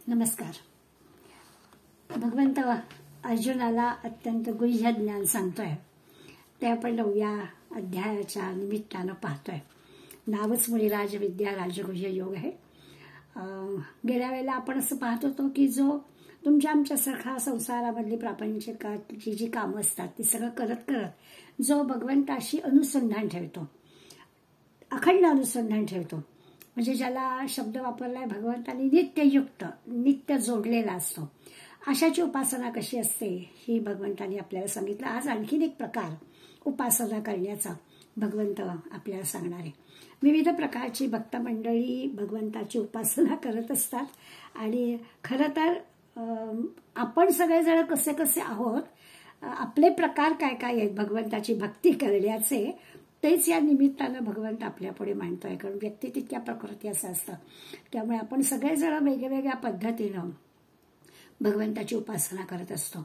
नमस्कार. भगवंत अर्जुनाला अत्यंत गुह्य ज्ञान सांगतोय ते आपण 9व्या अध्यायाच्या निमित्तानं पाहतोय. नावच मुळीराज विद्या राजगुह्य योग आहे. गेल्या वेळेला आपण असं पाहत होतो की जो तुमच्या आमच्यासारखा संसारामधली प्रापंचिकाची जी कामं असतात ती सगळं करत करत जो भगवंताशी अनुसंधान ठेवतो, अखंड अनुसंधान ठेवतो, म्हणजे ज्याला शब्द वापरलाय भगवंतानी नित्ययुक्त, नित्य जोडलेला असतो, अशाची उपासना कशी असते ही भगवंतानी आपल्याला सांगितलं. आज आणखीन एक प्रकार उपासना करण्याचा भगवंत आपल्याला सांगणार आहे. विविध प्रकारची भक्त मंडळी भगवंताची उपासना करत असतात आणि खरं तर आपण सगळेजण कसे कसे आहोत, आपले प्रकार काय काय आहेत भगवंताची भक्ती करण्याचे, तेच या निमित्तानं भगवंत आपल्या पुढे मांडतोय. कारण व्यक्ती तितक्या प्रकृती असं असतं, त्यामुळे आपण सगळेजण वेगवेगळ्या पद्धतीनं भगवंताची उपासना करत असतो.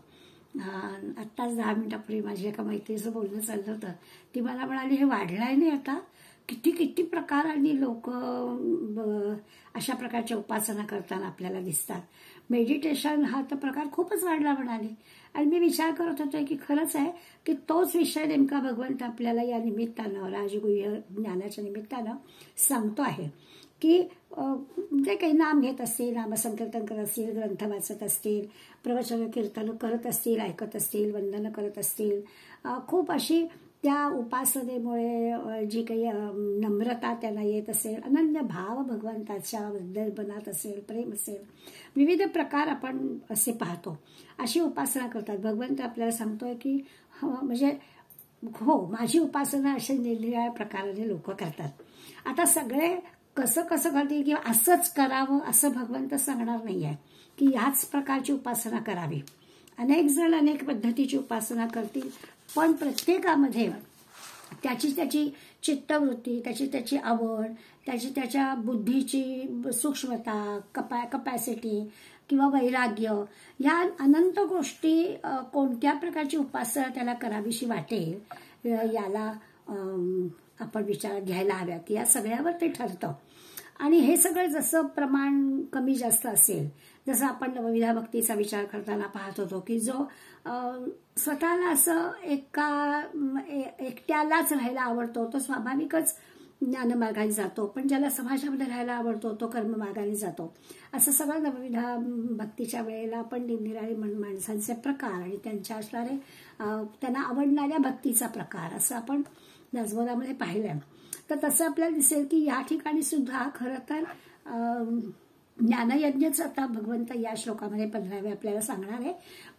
आत्ताच 10 मिनिटापूर्वी माझी एका मैत्रीचं बोलणं चाललं होतं. ती मला म्हणाली, हे वाढलंय नाही आता, किती किती प्रकारांनी लोक अशा प्रकारच्या उपासना करताना आपल्याला दिसतात. मेडिटेशन हा तर प्रकार खूपच वाढला म्हणाली. आणि मी विचार करत होते की खरंच आहे की तोच विषय नेमका भगवंत आपल्याला या निमित्तानं, राजगुह्य ज्ञानाच्या निमित्तानं सांगतो आहे की जे काही नाम घेत असतील, नामसंकीर्तन करत असतील, ग्रंथ वाचत असतील, प्रवचन कीर्तन करत असतील, ऐकत असतील, वंदन करत असतील, खूप अशी त्या उपासनेमुळे जी काही नम्रता त्यांना येत असेल, अनन्य भाव भगवंताच्या बद्दल बनात असेल, प्रेम असेल, विविध प्रकार आपण असे पाहतो, अशी उपासना करतात. भगवंत आपल्याला सांगतोय की म्हणजे हो, माझी उपासना अशा निरनिराळ्या प्रकाराने लोक करतात. आता सगळे कसं कसं करतील किंवा असंच करावं असं भगवंत सांगणार नाही आहे की ह्याच प्रकारची उपासना करावी. अनेक जण अनेक पद्धतीची उपासना करतील, पण प्रत्येकामध्ये त्याची त्याची चित्तवृत्ती, त्याची त्याची आवड, त्याच्या बुद्धीची सूक्ष्मता, कपॅसिटी किंवा वैराग्य, या अनंत गोष्टी कोणत्या प्रकारची उपासना त्याला करावीशी वाटेल याला आपण विचारात घ्यायला हव्यात. या सगळ्यावर ते ठरतं. आणि हे सगळं जसं प्रमाण कमी जास्त असेल, जसं आपण नवविधा भक्तीचा विचार करताना पाहत होतो की जो स्वतःला असं एकट्यालाच राहायला आवडतो तो स्वाभाविकच ज्ञानमार्गाने जातो, पण ज्याला समाजामध्ये राहायला आवडतो तो कर्ममार्गाने जातो. असं सगळं नवविधा भक्तीच्या वेळेला आपण निरनिराळे माणसांचे प्रकार आणि त्यांच्या असणारे त्यांना आवडणाऱ्या भक्तीचा प्रकार असं आपण दासबोधामध्ये पाहिलंय. तर तसं आपल्याला दिसेल की या ठिकाणी सुद्धा खरं तर ज्ञानयज्ञच आता भगवंत या श्लोकामध्ये 15व्या आपल्याला सांगणार आहे.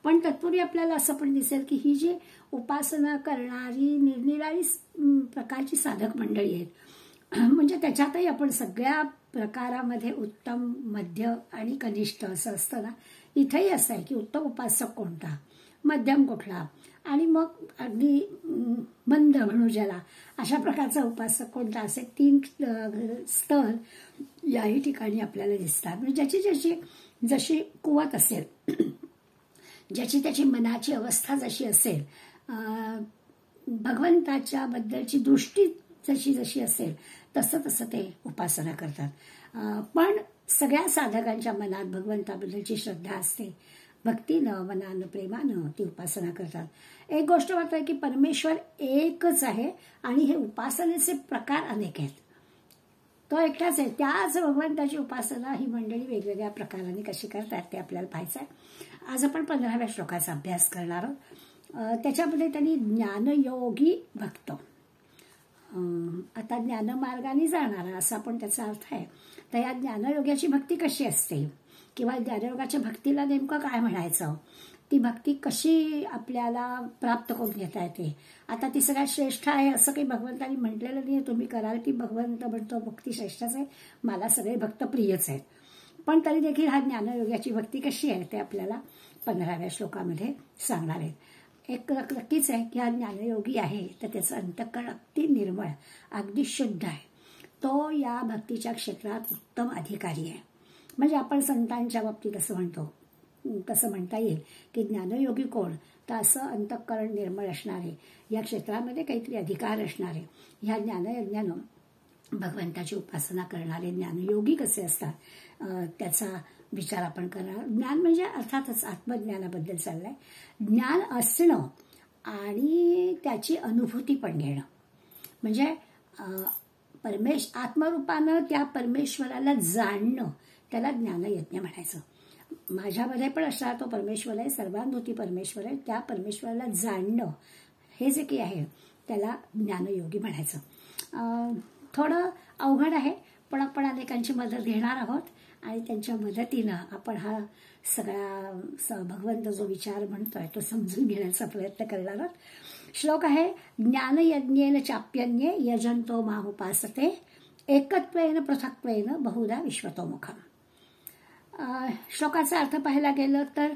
पण तत्पूर्वी आपल्याला असं पण दिसेल की ही जी उपासना करणारी निरनिराळी प्रकारची साधक मंडळी आहेत, म्हणजे त्याच्यातही आपण सगळ्या प्रकारामध्ये उत्तम, मध्य आणि कनिष्ठ असं असतं ना, इथंही असं आहे की उत्तम उपासक कोणता, मध्यम कुठला, आणि मग अगदी मंद म्हणू ज्याला, अशा प्रकारचा उपासक कोणता, असे 3 स्तर याही ठिकाणी आपल्याला दिसतात. म्हणजे ज्याची ज्याची जशी कुवत असेल, ज्याची त्याची मनाची अवस्था जशी असेल, भगवंताच्या बद्दलची दृष्टी जशी जशी असेल तसं तसं ते उपासना करतात. पण सगळ्या साधकांच्या मनात भगवंताबद्दलची श्रद्धा असते, भक्तीनं, मनानं, प्रेमानं ती उपासना करतात. एक गोष्ट मात्र आहे की परमेश्वर एकच आहे आणि हे उपासनेचे प्रकार अनेक आहेत. तो एकटाच आहे. त्याच भगवंताची उपासना ही मंडळी वेगवेगळ्या प्रकाराने कशी करतात ते आपल्याला पाहायचं आहे. आज आपण 15व्या श्लोकाचा अभ्यास करणार आहोत. त्याच्यामध्ये त्यांनी ज्ञानयोगी भक्त, आता ज्ञानमार्गाने जाणारा असा पण त्याचा अर्थ आहे. तर या ज्ञानयोगाची भक्ती कशी असते किंवा ज्ञानयोगाच्या भक्तीला नेमकं काय म्हणायचं, ती भक्ती कशी आपल्याला प्राप्त करून घेता येते. आता ती सगळ्यात श्रेष्ठ आहे असं काही भगवंतानी म्हटलेलं नाही. तुम्ही कराल की भगवंत म्हणतो भक्ती श्रेष्ठच आहे, मला सगळे भक्त प्रियच आहेत. पण तरी देखील हा ज्ञानयोगाची भक्ती कशी आहे ते आपल्याला 15व्या श्लोकामध्ये सांगणार आहेत. एक नक्कीच आहे की हा ज्ञानयोगी आहे तर त्याचं अंतःकरण अगदी निर्मळ, अगदी शुद्ध आहे. तो या भक्तीच्या क्षेत्रात उत्तम अधिकारी आहे. म्हणजे आपण संतांच्या बाबतीत असं म्हणतो तसं म्हणता येईल की ज्ञानयोगी कोण, तर असं अंतःकरण निर्मळ असणारे, या क्षेत्रामध्ये काहीतरी अधिकार असणारे, ह्या ज्ञानयज्ञानं भगवंताची उपासना करणारे ज्ञानयोगी कसे असतात, त्याचा विचार आपण करणार. ज्ञान म्हणजे अर्थातच आत्मज्ञानाबद्दल चाललंय. ज्ञान असणं आणि त्याची अनुभूती पण घेणं म्हणजे आत्मरूपानं त्या परमेश्वराला जाणणं, त्याला ज्ञानयज्ञ म्हणायचं. माझ्यामध्ये पण असणारा तो परमेश्वर आहे, सर्वानुभूती परमेश्वर आहे, त्या परमेश्वराला जाणणं हे जे काही आहे त्याला ज्ञानयोगी म्हणायचं. थोडं अवघड आहे, पण आपण अनेकांची मदत घेणार आहोत आणि त्यांच्या मदतीनं आपण हा सगळा भगवंत जो विचार म्हणतोय तो समजून घेण्याचा प्रयत्न करणार आहोत. श्लोक आहे, ज्ञानयज्ञेन चाप्यन्ये यजंतो मामुपासते एकत्वेन पृथक्त्वेन बहुधा विश्वतोमुखम. श्लोकाचा अर्थ पाहायला गेलं तर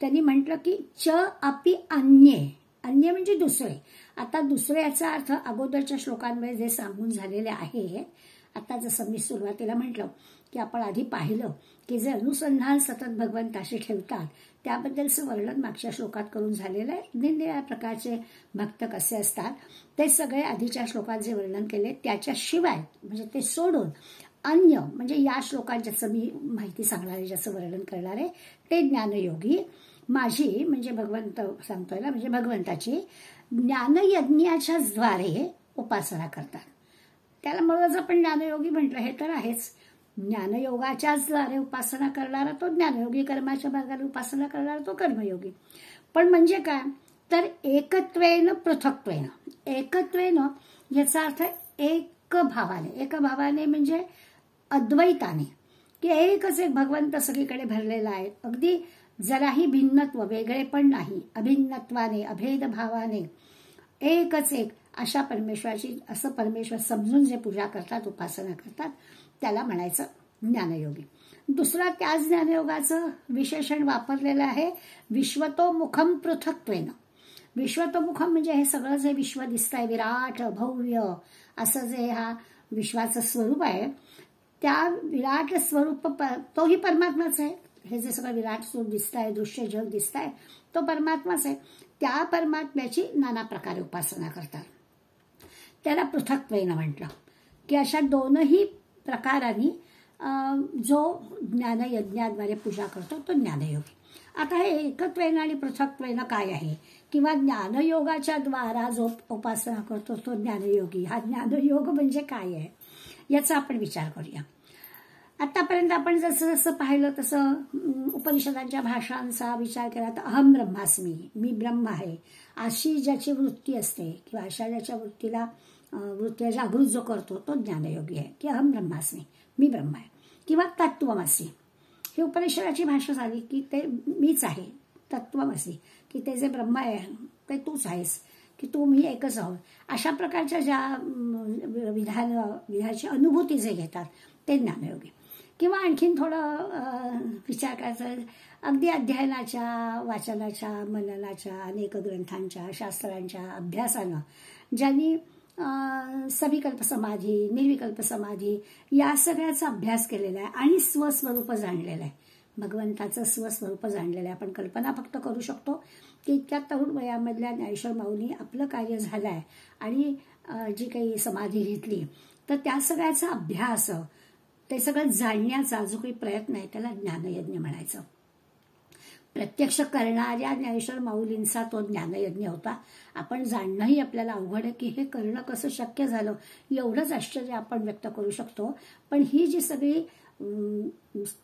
त्यांनी म्हटलं की च अपि अन्ये, अन्य म्हणजे दुसरे. आता दुसरे याचा अर्थ अगोदरच्या श्लोकांमध्ये जे सांगून झालेले आहे. आता जसं मी सुरुवातीला म्हटलं की आपण आधी पाहिलं की जे अनुसंधान सतत भगवंताशी ठेवतात त्याबद्दलचं वर्णन मागच्या श्लोकात करून झालेलं आहे. निरनिराळ्या प्रकारचे भक्त कसे असतात ते सगळे आधीच्या श्लोकात जे वर्णन केले त्याच्याशिवाय म्हणजे ते सोडून अन्य म्हणजे या श्लोकात ज्याचं मी माहिती सांगणार आहे, ज्याचं वर्णन करणार आहे ते ज्ञानयोगी माझी म्हणजे भगवंत सांगतोय ना, म्हणजे भगवंताची ज्ञानयज्ञाच्या द्वारे उपासना करतात. त्याला म्हणूनच आपण ज्ञानयोगी म्हटलं हे तर आहेच. ज्ञानयोगाच्याच द्वारे उपासना करणारा तो ज्ञानयोगी, कर्माच्या मार्गाने उपासना करणारा तो कर्मयोगी. पण म्हणजे काय तर एकत्वेन पृथक्त्वेन, एकत्वेन याचा अर्थ एक भावाने म्हणजे अद्वैताने, की एकच एक भगवंत सगळीकडे भरलेला आहे. अगदी जराही भिन्नत्व वेगळे पण नाही, अभिन्नत्वाने अभेद भावाने एकच एक अशा परमेश्वराची, असं परमेश्वर समजून जे पूजा करतात उपासना करतात त्याला म्हणायचं ज्ञानयोगी. दुसरा त्याच ज्ञानयोगाचं विशेषण वापरलेलं आहे विश्वतोमुखम पृथक्त्वेन. विश्वतोमुखम म्हणजे हे सगळं जे विश्व दिसतंय विराट भव्य असं जे हा विश्वाचं स्वरूप आहे त्या विराट स्वरूप तोही परमात्माच आहे. हे जे सगळं विराट स्वरूप दिसतंय, दृश्य जग दिसतंय तो परमात्माच आहे. त्या परमात्म्याची नाना प्रकारे उपासना करतात. त्याला पृथक्त्वेन म्हटलं की अशा दोनही प्रकारांनी जो ज्ञानयज्ञाद्वारे पूजा करतो तो ज्ञानयोगी. आता हे एकत्वेन आणि पृथक्त्वेन काय आहे किंवा ज्ञानयोगाच्या द्वारा जो उपासना करतो तो ज्ञानयोगी, हा ज्ञानयोग म्हणजे काय आहे याचा आपण विचार करूया. आतापर्यंत आपण जसं जसं पाहिलं तसं उपनिषदांच्या भाषांचा विचार केला तर अहम ब्रह्मास्मी, मी ब्रह्म आहे अशी ज्याची वृत्ती असते किंवा अशा ज्याच्या वृत्ती जागृत जो करतो तो ज्ञानयोगी आहे की अहम ब्रह्मास्मी, मी ब्रह्म आहे. किंवा तत्त्वमसी ही उपनिषदाची भाषा झाली की ते मीच आहे. तत्त्वमसी की ते जे ब्रह्म आहे ते तूच आहेस, की तू मी एकच आहोत. अशा प्रकारच्या ज्या विधाची अनुभूती जे घेतात ते ज्ञानयोगी. किंवा आणखीन थोडं विचार करायचं, अगदी अध्ययनाच्या, वाचनाच्या, मननाच्या, अनेक ग्रंथांच्या, शास्त्रांच्या अभ्यासानं ज्यांनी सविकल्प समाधी, निर्विकल्प समाधी या सगळ्याचा अभ्यास केलेला आहे आणि स्वस्वरूप जाणलेलं आहे. भगवंताचं स्वस्वरूप जाणलेलं आहे. आपण कल्पना फक्त करू शकतो की इतक्या तरुण वयामधल्या ज्ञानेश्वर माऊली आपलं कार्य झालं आहे आणि जी काही समाधी घेतली तर त्या सगळ्याचा अभ्यास, ते सगळं जाणण्याचा जो काही प्रयत्न आहे त्याला ज्ञानयज्ञ म्हणायचं. प्रत्यक्ष करणाऱ्या ज्ञानेश्वर माऊलींचा तो ज्ञानयज्ञ होता. आपण जाणणंही आपल्याला अवघड आहे की हे करणं कसं शक्य झालं, एवढंच आश्चर्य आपण व्यक्त करू शकतो. पण ही जी सगळी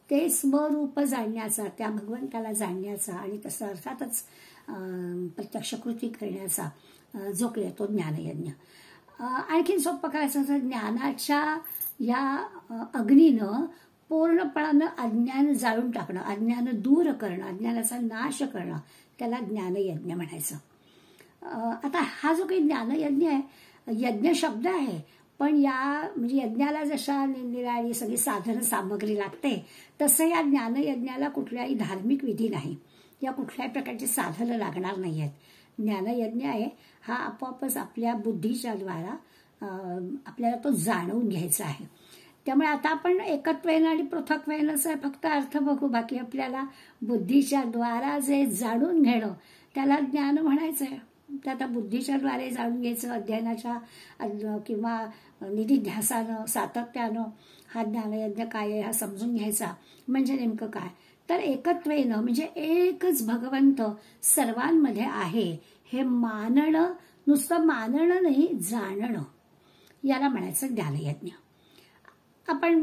ते स्वरूप जाणण्याचा, त्या भगवंताला जाणण्याचा आणि तसं अर्थातच प्रत्यक्ष कृती करण्याचा जो काही तो ज्ञानयज्ञ. आणखीन सोपं करायचं तर ज्ञानाच्या या अग्नीनं पूर्णपणानं अज्ञान जाळून टाकणं, अज्ञान दूर करणं, अज्ञानाचा नाश करणं त्याला ज्ञानयज्ञ म्हणायचं. आता हा जो काही ज्ञानयज्ञ आहे, यज्ञ शब्द आहे पण या म्हणजे यज्ञाला जशा निराळी सगळी साधन सामग्री लागते तसं या ज्ञानयज्ञाला कुठल्याही धार्मिक विधी नाही, या कुठल्याही प्रकारची साधनं लागणार नाही आहेत. ज्ञानयज्ञ आहे हा आपोआपच आपल्या बुद्धीच्या द्वारा आपल्याला तो जाणून घ्यायचा आहे. त्यामुळे आता आपण एकत्वेन आणि पृथक्त्वेनचा फक्त अर्थ बघू, बाकी आपल्याला बुद्धीच्या द्वारा जे जाणून घेणं त्याला ज्ञान म्हणायचं आहे. तर आता बुद्धीच्या द्वारे जाणून घ्यायचं, अध्ययनाच्या किंवा निधिध्यासानं सातत्यानं हा ज्ञानयज्ञ काय आहे हा समजून घ्यायचा. म्हणजे नेमकं काय तर एकत्वेनं म्हणजे एकच भगवंत सर्वांमध्ये आहे हे मानणं, नुसतं मानणं नाही जाणणं, याला म्हणायचं ज्ञानयज्ञ. आपण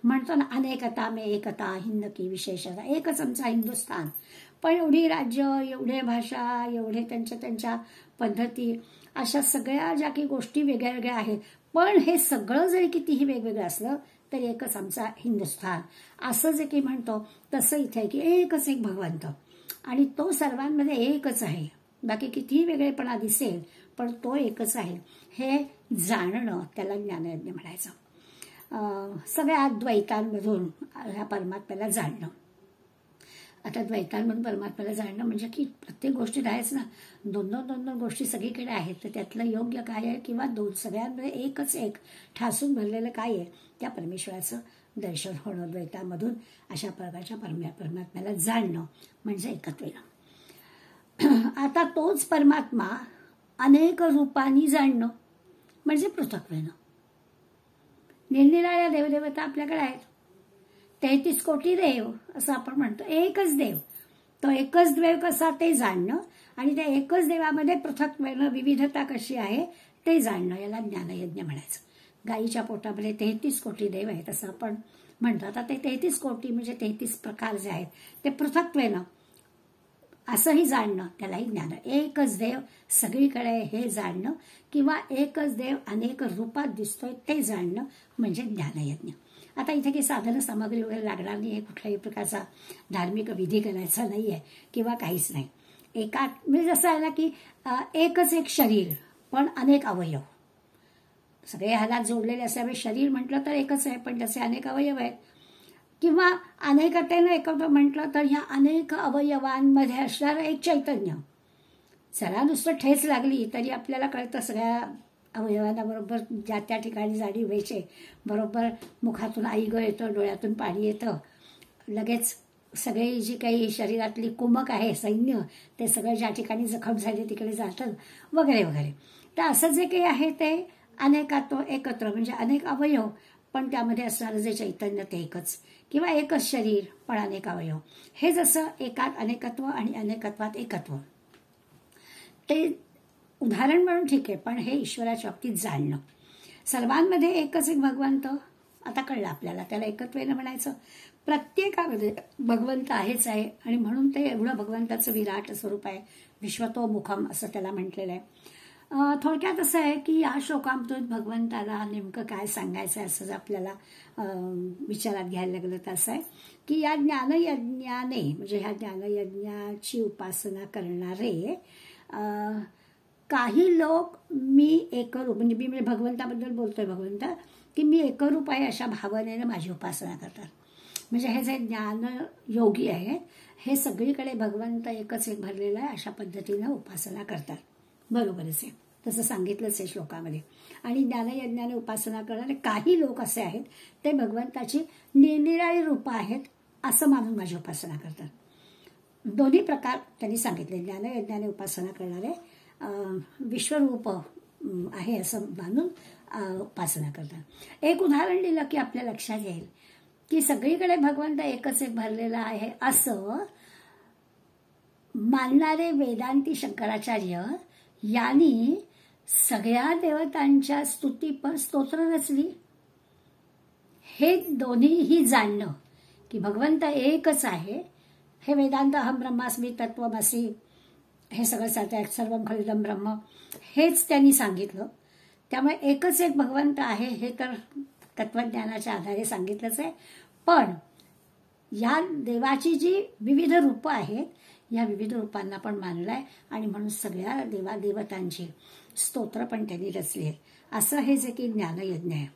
म्हणतो ना अनेकता में एकता हिंद की विशेषता, एकच आमचा हिंदुस्थान, पण एवढी राज्य, एवढे भाषा, एवढे त्यांच्या पद्धती, अशा सगळ्या ज्या काही गोष्टी वेगळ्या वेगळ्या आहेत, पण हे सगळं जरी कितीही वेगवेगळं असलं तरी एकच आमचा हिंदुस्थान, असं जे काही म्हणतो तसं इथे आहे की एकच एक भगवंत आणि तो सर्वांमध्ये एकच आहे. बाकी कितीही वेगळेपणा दिसेल पण तो एकच आहे हे जाणणं, त्याला ज्ञानयज्ञ म्हणायचं. सगळ्या द्वैतांमधून ह्या परमात्म्याला जाणणं. आता द्वैतांमधून परमात्म्याला जाणणं म्हणजे की प्रत्येक गोष्टीत आहेच ना, दोन दोन गोष्टी सगळीकडे आहेत, तर त्यातलं योग्य काय आहे किंवा सगळ्यांमध्ये एकच एक ठासून भरलेलं काय आहे, त्या परमेश्वराचं दर्शन होणं द्वैतामधून. अशा प्रकारच्या परमात्म्याला जाणणं म्हणजे एकत्वेनं. आता तोच परमात्मा अनेक रूपांनी जाणणं म्हणजे पृथक्वेनं. निरनिराळ्या देवदेवता आपल्याकडे आहेत, 33 कोटी देव असं आपण म्हणतो. एकच देव, तो एकच देव कसा ते जाणणं आणि त्या एकच देवामध्ये पृथक्वेनं विविधता कशी आहे ते जाणणं, याला ज्ञानयज्ञ म्हणायचं. गाईच्या पोटामध्ये 33 कोटी देव आहेत असं आपण म्हणतो. आता ते 33 कोटी म्हणजे 33 प्रकार जे आहेत ते पृथक्वेनं असंही जाणणं, त्यालाही ज्ञान. एकच देव सगळीकडे हे जाणणं किंवा एकच देव अनेक रूपात दिसतोय ते जाणणं म्हणजे ज्ञानयज्ञ. आता इथे काही साधन सामग्री वगैरे लागणार नाही, कुठल्याही प्रकारचा धार्मिक विधी करायचा नाहीये किंवा काहीच नाही. म्हणजे जसं आहे ना की एकच एक शरीर पण अनेक अवयव, सगळे हालात जोडलेले असावे. शरीर म्हटलं तर एकच आहे पण त्याचे अनेक अवयव आहेत, किंवा अनेकतेनं एकत्र म्हटलं तर ह्या अनेक अवयवांमध्ये असणारं एक चैतन्य. जरा नुसतं ठेच लागली तरी आपल्याला कळतं सगळ्या अवयवांना बरोबर ज्या त्या ठिकाणी जाडी व्हायचे, बरोबर मुखातून आई ग येतं, डोळ्यातून पाणी येतं, लगेच सगळी जी काही शरीरातली कुमक आहे सैन्य ते सगळं ज्या ठिकाणी जखम झाली तिकडे जातं वगैरे वगैरे. तर असं जे काही आहे ते अनेकात्व एकत्र म्हणजे अनेक अवयव पण त्यामध्ये असणारं जे चैतन्य ते एकच, किंवा एकच शरीर पण अनेक अवयव. हे जसं एकात अनेकत्व आणि अनेकत्वात एकत्व, ते उदाहरण म्हणून ठीक आहे, पण हे ईश्वराच्या बाबतीत जाणणं. सर्वांमध्ये एकच एक भगवंत आता कळलं आपल्याला, त्याला एकत्वेनं म्हणायचं. प्रत्येकामध्ये भगवंत आहेच आहे आणि म्हणून ते एवढं भगवंताचं विराट स्वरूप आहे, विश्वतोमुखम असं त्याला म्हटलेलं आहे. थोडक्यात असं आहे की या श्लोकामधून भगवंताला नेमकं काय सांगायचं आहे असं जर आपल्याला विचारात घ्यायला लागलं तर असं आहे की या ज्ञानयज्ञाने म्हणजे ह्या ज्ञानयज्ञाची उपासना करणारे काही लोक मी एकरूप म्हणजे मी म्हणजे भगवंताबद्दल बोलतोय, भगवंत की मी एकरूप आहे अशा भावनेनं माझी उपासना करतात. म्हणजे हे जे ज्ञान योगी आहे हे सगळीकडे भगवंत एकच एक भरलेलं आहे अशा पद्धतीनं उपासना करतात. बरोबरच आहे, तसं सांगितलंच आहे श्लोकामध्ये. आणि ज्ञानयज्ञाने उपासना करणारे काही लोक असे आहेत ते भगवंताची निरनिराळी रूपं आहेत असं मानून माझी उपासना करतात. दोन्ही प्रकार त्यांनी सांगितले. ज्ञानयज्ञाने उपासना करणारे विश्वरूप आहे असं मानून उपासना करतात. एक उदाहरण दिलं की आपल्या लक्षात येईल की सगळीकडे भगवंत एकच एक भरलेला आहे असं मानणारे वेदांती शंकराचार्य यांनी सगळ्या देवतांच्या स्तुतीपर स्तोत्र रचली. हे दोन्हीही जाणणं की भगवंत एकच आहे, हे वेदांत अहम ब्रह्मास्मी तत्वमसी हे सगळं सर्वं खलिदं ब्रह्म हेच त्यांनी सांगितलं. त्यामुळे एकच एक भगवंत आहे हे तर तत्वज्ञानाच्या आधारे सांगितलंच आहे. पण या देवाची जी विविध रूपं आहेत या विविध रूपांना पण मानलंय आणि म्हणून सगळ्या देवादेवतांची स्तोत्र पण त्यांनी रचली आहे. असं हे जे की ज्ञानयज्ञ आहे.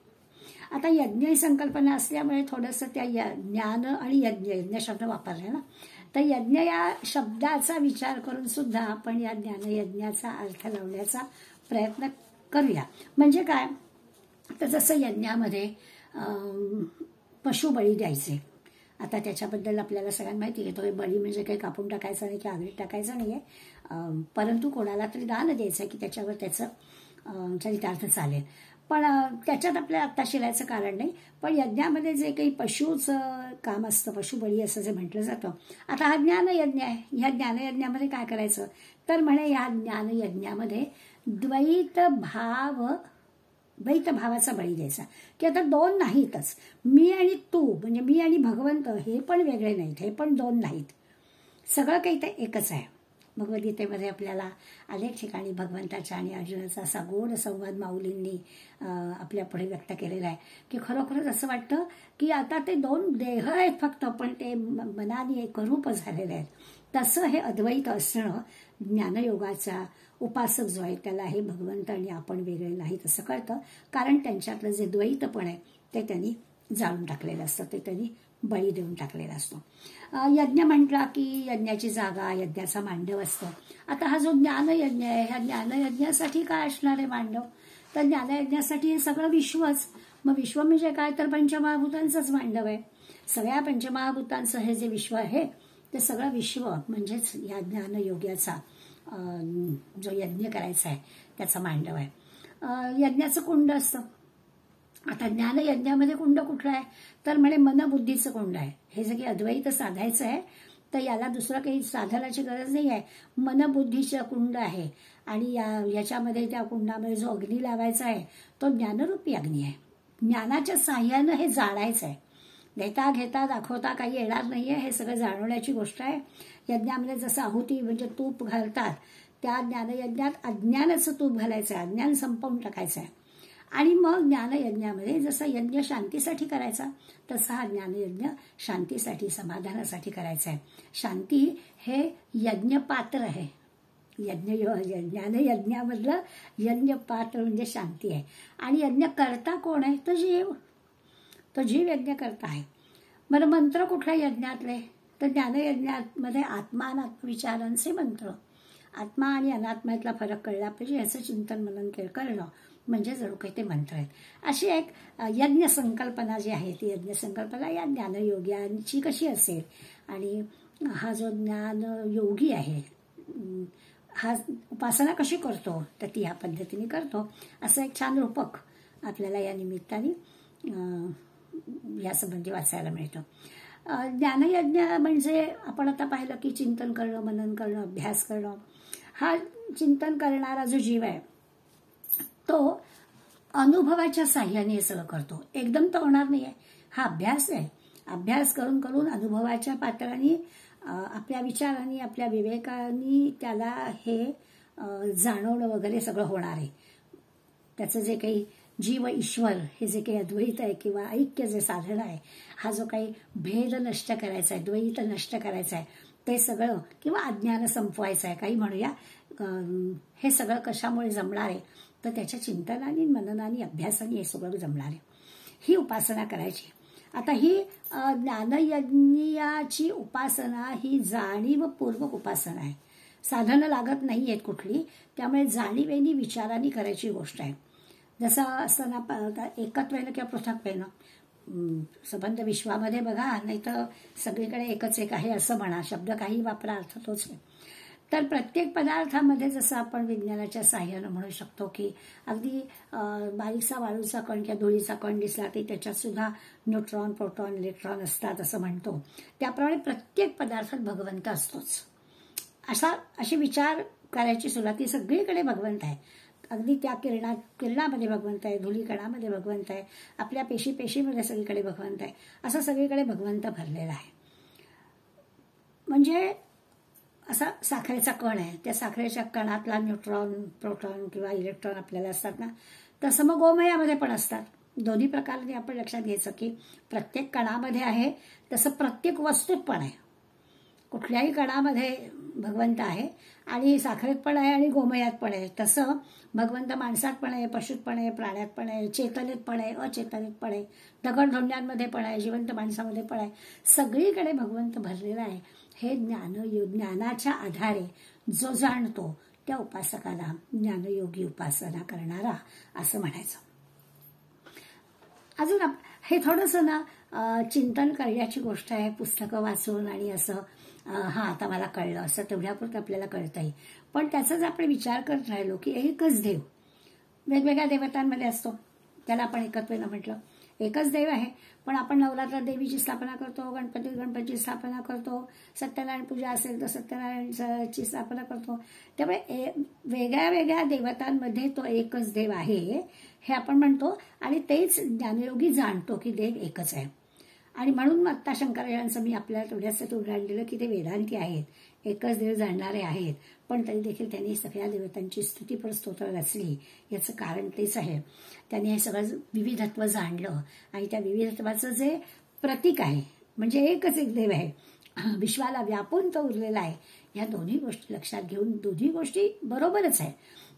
आता यज्ञ ही संकल्पना असल्यामुळे थोडंसं त्या ज्ञान आणि यज्ञ शब्द वापरले ना, तर यज्ञ या शब्दाचा विचार करून सुद्धा आपण या ज्ञानयज्ञाचा अर्थ लावण्याचा प्रयत्न करूया. म्हणजे काय, तर जसं यज्ञामध्ये पशुबळी द्यायचे, आता त्याच्याबद्दल आपल्याला सगळ्यांना माहिती आहे. तो बळी म्हणजे काही कापून टाकायचं नाही किंवा आगीत टाकायचं नाहीये, परंतु कोणाला तरी दान द्यायचं की त्याच्यावर त्याचं चरितार्थ चालेल. पण त्याच्यात आपल्याला आत्ता शिरायचं कारण नाही. पण यज्ञामध्ये जे काही पशुचं काम असतं, पशुबळी असं जे म्हटलं जातं, आता हा ज्ञानयज्ञ आहे. ह्या ज्ञानयज्ञामध्ये काय करायचं तर म्हणे या ज्ञानयज्ञामध्ये द्वैत भावाचा बळी द्यायचा, की आता दोन नाहीतच, मी आणि तू म्हणजे मी आणि भगवंत हे पण वेगळे नाहीत, हे पण दोन नाहीत, सगळं काही ते एकच आहे. भगवद्गीतेमध्ये आपल्याला अनेक ठिकाणी भगवंताच्या आणि अर्जुनाचा असा गोड संवाद माऊलींनी आपल्या पुढे व्यक्त केलेला आहे की खरोखरच असं वाटतं की आता ते दोन देह आहेत फक्त, पण ते मनाने एकरूप झालेले आहेत. तसं हे अद्वैत असणं ज्ञानयोगाचा उपासक जो आहे त्याला हे भगवंत आणि आपण वेगळे नाहीत असं कळतं, कारण त्यांच्यातलं जे द्वैतपण आहे ते त्यांनी जाळून टाकलेलं असतं, ते त्यांनी बळी देऊन टाकलेला असतो. यज्ञ म्हटला की यज्ञाची जागा, यज्ञाचा मांडव असतो. आता हा जो ज्ञानयज्ञ आहे, ह्या ज्ञानयज्ञासाठी काय असणार आहे मांडव, तर ज्ञानयज्ञासाठी हे सगळं विश्वच. मग विश्व म्हणजे काय तर पंचमहाभूतांचंच मांडव आहे. सगळ्या पंचमहाभूतांचं हे जे विश्व आहे ते सगळं विश्व म्हणजेच या ज्ञानयोग्याचा जो यज्ञ करायचा आहे त्याचा मांडव आहे. यज्ञाचं कुंड असतं. आता ज्ञानयज्ञामध्ये कुंड कुठलं आहे तर म्हणे मनबुद्धीचं कुंड आहे. हे जे काही अद्वैत साधायचं आहे तर याला दुसरं काही साधनाची गरज नाही आहे, मनबुद्धीचं कुंड आहे. आणि याच्यामध्ये त्या कुंडामध्ये जो अग्नी लावायचा आहे तो ज्ञानरूपी अग्नी आहे. ज्ञानाच्या साह्यानं हे जाळायचं आहे. देता घेता दाखवता काही येणार नाहीये, हे सगळं जाणवण्याची गोष्ट आहे. यज्ञामध्ये जसं आहुती म्हणजे तूप घालतात, त्या ज्ञानयज्ञात अज्ञानाचं तूप घालायचं आहे, अज्ञान संपवून टाकायचं आहे. आणि मग ज्ञानयज्ञामध्ये जसं यज्ञ शांतीसाठी करायचा तसा हा ज्ञानयज्ञ शांतीसाठी, समाधानासाठी करायचा आहे. शांती हे यज्ञपात्र आहे. ज्ञानयज्ञामधलं यज्ञपात्र म्हणजे शांती आहे. आणि यज्ञकर्ता कोण आहे तर जीव, तो जीव यज्ञकर्ता आहे. बरं मंत्र कुठल्या यज्ञातले तर ज्ञानयज्ञामध्ये आत्मा अनात्म विचारांचे मंत्र. आत्मा आणि अनात्म्यातला फरक कळला पाहिजे याचं चिंतन मनन करणं म्हणजे जणू काही ते मंत्र आहेत. अशी एक यज्ञ संकल्पना जी आहे ती यज्ञ संकल्पना या ज्ञानयोग्यांची कशी असेल आणि हा जो ज्ञानयोगी आहे हा उपासना कशी करतो तर ती ह्या पद्धतीने करतो, असं एक छान रूपक आपल्याला या निमित्ताने यासंबंधी वाचायला मिळतं. ज्ञानयज्ञ म्हणजे आपण आता पाहिलं की चिंतन करणं, मनन करणं, अभ्यास करणं. हा चिंतन करणारा जो जीव आहे तो अनुभवाच्या साह्याने हे सगळं करतो. एकदम तर होणार नाही आहे, हा अभ्यास आहे. अभ्यास करून करून अनुभवाच्या पातळीने आपल्या विचारांनी, आपल्या विवेकांनी त्याला हे जाणवणं वगैरे सगळं होणार आहे. त्याचं जे काही जीव ईश्वर हे जे काही अद्वैत आहे किंवा ऐक्य जे साधन आहे, हा जो काही भेद नष्ट करायचा आहे, द्वैत नष्ट करायचा आहे ते सगळं, किंवा अज्ञान संपवायचं आहे काही म्हणूया, हे सगळं कशामुळे जमणार आहे तर त्याच्या चिंतनाने, मननाने, अभ्यासाने हे सगळं जमणार आहे. ही उपासना करायची. आता ही ज्ञानयज्ञाची उपासना ही जाणीवपूर्वक उपासना आहे. साधनं लागत नाही आहेत कुठली, त्यामुळे जाणीवेनी विचारांनी करायची गोष्ट आहे. जसं असं ना एकत्वेनं किंवा पृथक्वेनं संबंध विश्वामध्ये बघा, नाही तर सगळीकडे एकच एक आहे असं म्हणा, शब्द काही वापरा अर्थ तोच आहे. तर प्रत्येक पदार्थामध्ये जसं आपण विज्ञानाच्या साह्यानं म्हणू शकतो की अगदी बारीकसा वाळूचा कण किंवा धुळीचा कण दिसला की त्याच्यात सुद्धा न्यूट्रॉन, प्रोटॉन, इलेक्ट्रॉन असतात असं म्हणतो, त्याप्रमाणे प्रत्येक पदार्थात भगवंत असतोच. असे विचार करायची सुरुवाती सगळीकडे भगवंत आहे. अगदी त्या किरणामध्ये भगवंत आहे, धुलीकणामध्ये भगवंत आहे, आपल्या पेशीमध्ये सगळीकडे भगवंत आहे, असं सगळीकडे भगवंत भरलेला आहे. म्हणजे असा साखरेचा कण आहे, त्या साखरेच्या कणातला न्यूट्रॉन, प्रोटॉन किंवा इलेक्ट्रॉन आपल्याला असतात ना, तसं मग गोमयामध्ये पण असतात. दोन्ही प्रकाराने आपण लक्षात घ्यायचं की प्रत्येक कणामध्ये आहे तसं प्रत्येक वस्तूत पण आहे. कुठल्याही कणामध्ये भगवंत आहे आणि साखरेत पण आहे आणि गोमयात पण आहे. तसं भगवंत माणसात पण आहे, पशुत पण आहे, प्राण्यात पण आहे, चेतनेत पण आहे, अचेतनेत पण आहे, दगडधोंड्यांमध्ये पण आहे, जिवंत माणसामध्ये पण आहे. सगळीकडे भगवंत भरलेला आहे. हे ज्ञानाच्या आधारे जो जाणतो त्या उपासकाला ज्ञानयोगी उपासना करणारा असं म्हणायचं. अजून हे थोडंसं ना चिंतन करण्याची गोष्ट आहे. पुस्तकं वाचून आणि असं आता मला कळलं असं तेवढ्यापुरतं आपल्याला कळत आहे. पण त्याचा जर आपण विचार करत राहिलो की एकच देव वेगवेगळ्या देवतांमध्ये असतो, त्याला आपण एकत्वेनं म्हटलं. एकच देव आहे, पण आपण नवरात्रात देवीची स्थापना करतो, गणपतीची स्थापना करतो, सत्यनारायण पूजा असेल तर सत्यनारायणची स्थापना करतो. त्यामुळे वेगळ्या वेगळ्या देवतांमध्ये तो एकच देव आहे हे आपण म्हणतो आणि तेच ज्ञानयोगी जाणतो की देव एकच आहे. आणि म्हणून आत्ता शंकराचार्यांचं मी आपल्याला थोड्याच उदाहरण की ते वेदांती आहेत, एकच देव जाणणारे आहेत, पण तरी देखील त्यांनी सगळ्या देवतांची स्तुतीपर स्तोत्र रचली. याचं कारण तेच आहे, त्यांनी हे सगळं विविधत्व जाणलं आणि त्या विविधत्वाचं जे प्रतीक आहे म्हणजे एकच एक देव आहे, विश्वाला व्यापून तो उरलेला आहे. या दोन्ही गोष्टी लक्षात घेऊन दोन्ही गोष्टी बरोबरच आहे.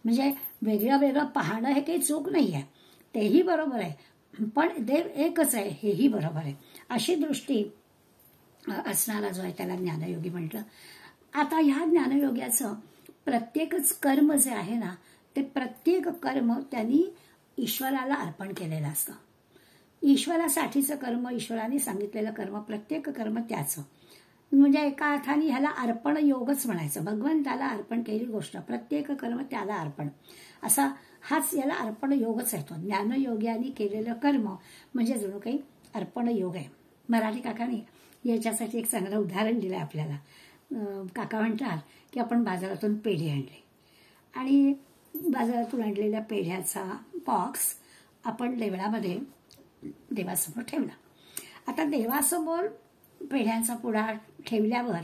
म्हणजे वेगळं वेगळं पाहणं हे काही चूक नाही आहे, तेही बरोबर आहे, पण देव एकच आहे हेही बरोबर आहे. अशी दृष्टी असणारा जो आहे त्याला ज्ञानयोगी म्हटलं. आता ह्या ज्ञानयोग्याचं प्रत्येकच कर्म जे आहे ना, ते प्रत्येक कर्म त्यांनी ईश्वराला अर्पण केलेलं असतं. ईश्वरासाठीचं कर्म, ईश्वराने सांगितलेलं कर्म, प्रत्येक कर्म त्याचं. म्हणजे एका अर्थाने ह्याला अर्पण योगच म्हणायचं. भगवंताला अर्पण केलेली गोष्ट, प्रत्येक कर्म त्याला अर्पण, असा हाच याला अर्पण योगच आहे. तो ज्ञानयोग्याने केलेलं कर्म म्हणजे जणू काही अर्पण योग आहे. मराठी काकाने याच्यासाठी एक चांगलं उदाहरण दिलं आपल्याला. काका म्हणतात की आपण बाजारातून पेढे आणले आणि बाजारातून आणलेल्या पेढ्याचा बॉक्स आपण देवळामध्ये देवासमोर ठेवला. आता देवासमोर पेढ्यांचा पुडा ठेवल्यावर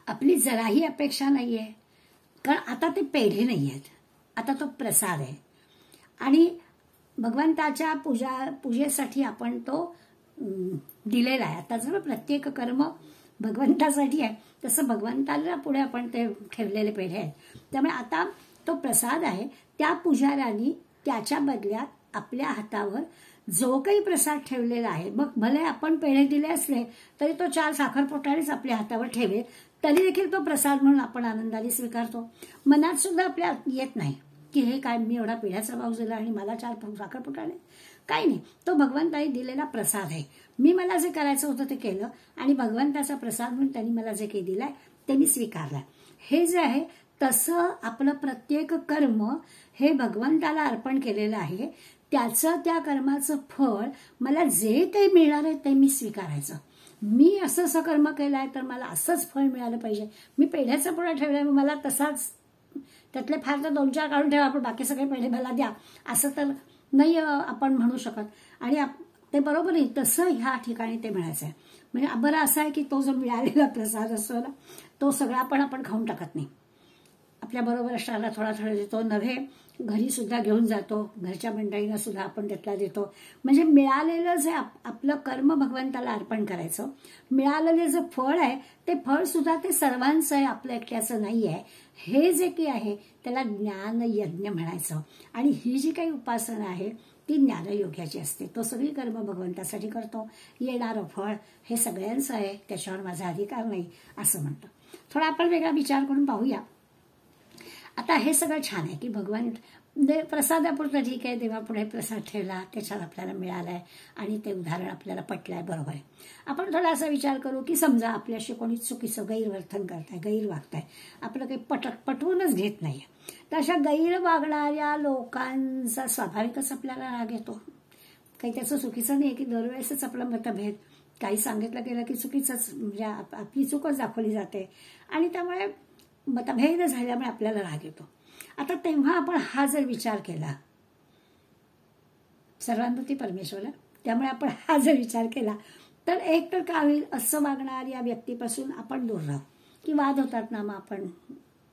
आपली जराही अपेक्षा नाहीये, कारण आता ते पेढे नाही आहेत, आता तो प्रसाद आहे आणि भगवंताच्या पूजेसाठी आपण तो दिलेला आहे. आता जर प्रत्येक कर्म भगवंतासाठी आहे तसं भगवंताला पुढे आपण ते ठेवलेले पेढे आहेत. त्यामुळे आता तो प्रसाद आहे. त्या पुजाऱ्यांनी त्याच्या बदल्यात आपल्या हातावर जो काही प्रसाद ठेवलेला आहे, मग भले आपण पेढे दिले असले तरी तो 4 साखरपुड्यानेच आपल्या हातावर ठेवेल, तरी देखील तो प्रसाद म्हणून आपण आनंदाने स्वीकारतो. मनात सुद्धा आपल्या येत नाही की हे काय, मी एवढा पेढ्याचा भाव दिला आणि मला 4 साखरपुड्याने, काही नाही. तो भगवंताने दिलेला प्रसाद आहे. मी मला जे करायचं होतं ते केलं आणि भगवंताचा प्रसाद म्हणून त्यांनी मला जे काही दिलाय ते मी स्वीकारलं. हे जे आहे तसं आपलं प्रत्येक कर्म हे भगवंताला अर्पण केलेलं आहे. त्याचं, त्या कर्माचं फळ मला जे काही मिळणार आहे ते मी स्वीकारायचं. मी असं कर्म केलं आहे तर मला असंच फळ मिळालं पाहिजे. मी पेढ्याचा पुडा ठेवलाय, मला तसाच, त्यातले फार तर 2-4 काढून ठेवा, पण बाकी सगळे पेढे मला द्या असं तर नाही आपण म्हणू शकत. आणि ते बरोबर नाही, तसं ह्या ठिकाणी ते मिळायचं आहे. म्हणजे बरं असं आहे की तो जो मिळालेला प्रसाद असतो ना, तो सगळा पण आपण खाऊन टाकत नाही. आपल्या बरोबर असणारा थोडा थोडा देतो, नव्हे घरी सुद्धा घेऊन जातो, घरच्या मंडळींना सुद्धा आपण त्यातला देतो. म्हणजे मिळालेलं जे आपलं कर्म भगवंताला अर्पण करायचं, मिळालेलं जे फळ आहे ते फळ सुद्धा ते सर्वांचं आहे, आपलं एकट्याचं नाही आहे. हे जे काही आहे त्याला ज्ञान यज्ञ म्हणायचं. आणि ही जी काही उपासना आहे ती ज्ञानयोग्याची असते. तो सगळी कर्म भगवंतासाठी करतो, येणारं फळ हे सगळ्यांचं आहे, त्याच्यावर माझा अधिकार नाही असं म्हणतो. थोडा आपण वेगळा विचार करून पाहूया. आता हे सगळं छान आहे की भगवान प्रसादापुरतं ठीक आहे, देवापुढे प्रसाद ठेवला, त्याच्यात आपल्याला मिळालाय आणि ते उदाहरण आपल्याला पटलंय, बरोबर आहे. आपण थोडा असा विचार करू की समजा आपल्याशी कोणी चुकीचं गैरवर्तन करताय, गैर वागताय, आपलं काही पटवूनच घेत नाहीये, तर अशा गैर वागणाऱ्या लोकांचा स्वाभाविकच आपल्याला राग येतो. काही त्याचं चुकीचं नाही की दरवेळेसच आपलं मतभेद, काही सांगितलं गेलं की चुकीचंच, म्हणजे आपली चूकच दाखवली जाते आणि त्यामुळे मतभेद झाल्यामुळे आपल्याला राग येतो. आता तेव्हा आपण हा जर विचार केला, सर्वांभूती परमेश्वर, त्यामुळे आपण हा जर विचार केला तर एक तर काय होईल, असं वागणाऱ्या या व्यक्तीपासून आपण दूर राहू. की वाद होतात ना, मग आपण